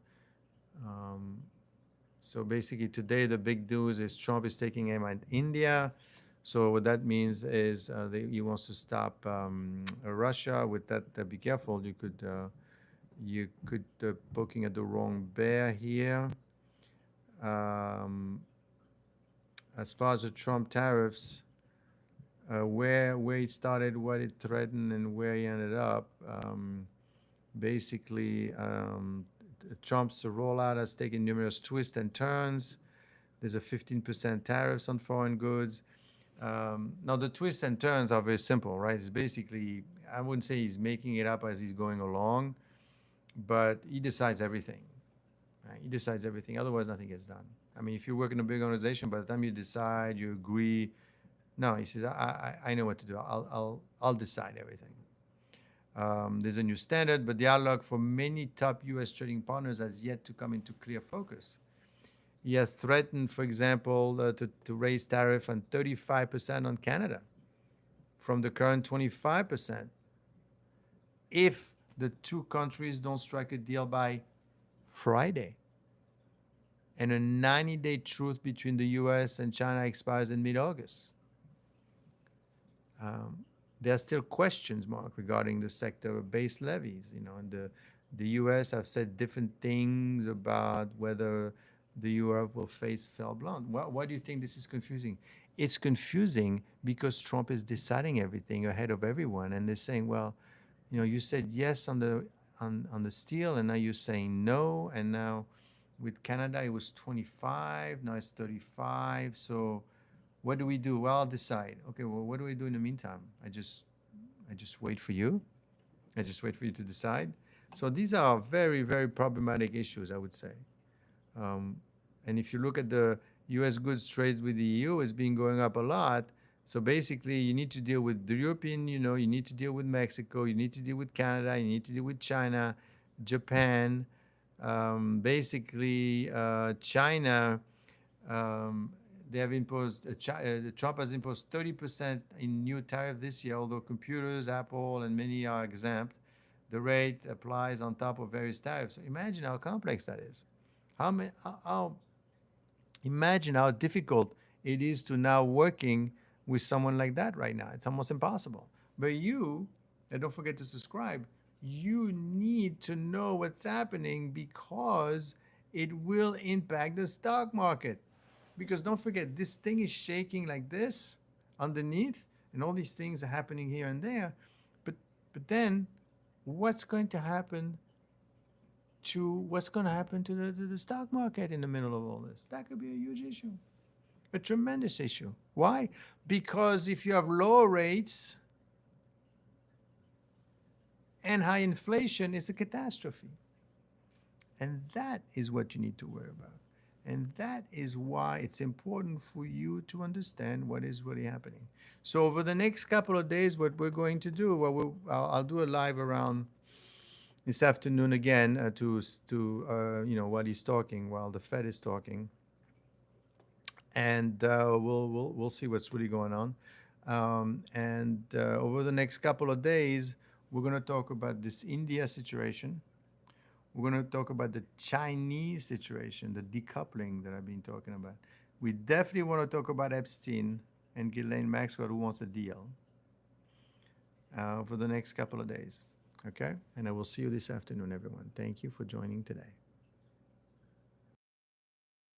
So basically today the big news is Trump is taking aim at India. So what that means is he wants to stop Russia. With that, be careful. You could poking at the wrong bear here. As far as the Trump tariffs, where it started, what it threatened, and where he ended up, basically Trump's rollout has taken numerous twists and turns. There's a 15% tariffs on foreign goods. Now, the twists and turns are very simple, right? It's basically, I wouldn't say he's making it up as he's going along, but he decides everything. Right? He decides everything. Otherwise, nothing gets done. I mean, if you work in a big organization, by the time you decide, you agree. No, he says, I know what to do. I'll decide everything. There's a new standard, but the outlook for many top U.S. trading partners has yet to come into clear focus. He has threatened, for example, to raise tariff on 35% on Canada from the current 25% if the 2 countries don't strike a deal by Friday. And a 90-day truce between the U.S. and China expires in mid-August. There are still questions, Mark, regarding the sector-based levies. And the U.S. have said different things about whether the Europe will face fell blunt. Why do you think this is confusing? It's confusing because Trump is deciding everything ahead of everyone, and they're saying, well, you said yes on the steel, and now you're saying no, and now with Canada it was 25, now it's 35. So what do we do? Well, I'll decide. Okay, well, what do we do in the meantime? I just wait for you. I just wait for you to decide. So these are very, very problematic issues, I would say. And if you look at the U.S. goods trade with the EU, it's been going up a lot. So basically, you need to deal with the European, you need to deal with Mexico, you need to deal with Canada, you need to deal with China, Japan. Basically, China, they have imposed, Trump has imposed 30% in new tariff this year, although computers, Apple, and many are exempt. The rate applies on top of various tariffs. So imagine how complex that is. Imagine how difficult it is to now working with someone like that right now. It's almost impossible. But you, and don't forget to subscribe, you need to know what's happening because it will impact the stock market. Because don't forget, this thing is shaking like this underneath, and all these things are happening here and there. But then, what's going to happen to what's going to happen to the stock market in the middle of all this. That could be a huge issue, a tremendous issue. Why? Because if you have lower rates and high inflation, it's a catastrophe. And that is what you need to worry about. And that is why it's important for you to understand what is really happening. So over the next couple of days, what we're going to do, I'll do a live around this afternoon again while he's talking, while the Fed is talking, and we'll see what's really going on. And over the next couple of days, we're going to talk about this India situation. We're going to talk about the Chinese situation, the decoupling that I've been talking about. We definitely want to talk about Epstein and Ghislaine Maxwell, who wants a deal, for the next couple of days. Okay? And I will see you this afternoon, everyone. Thank you for joining today.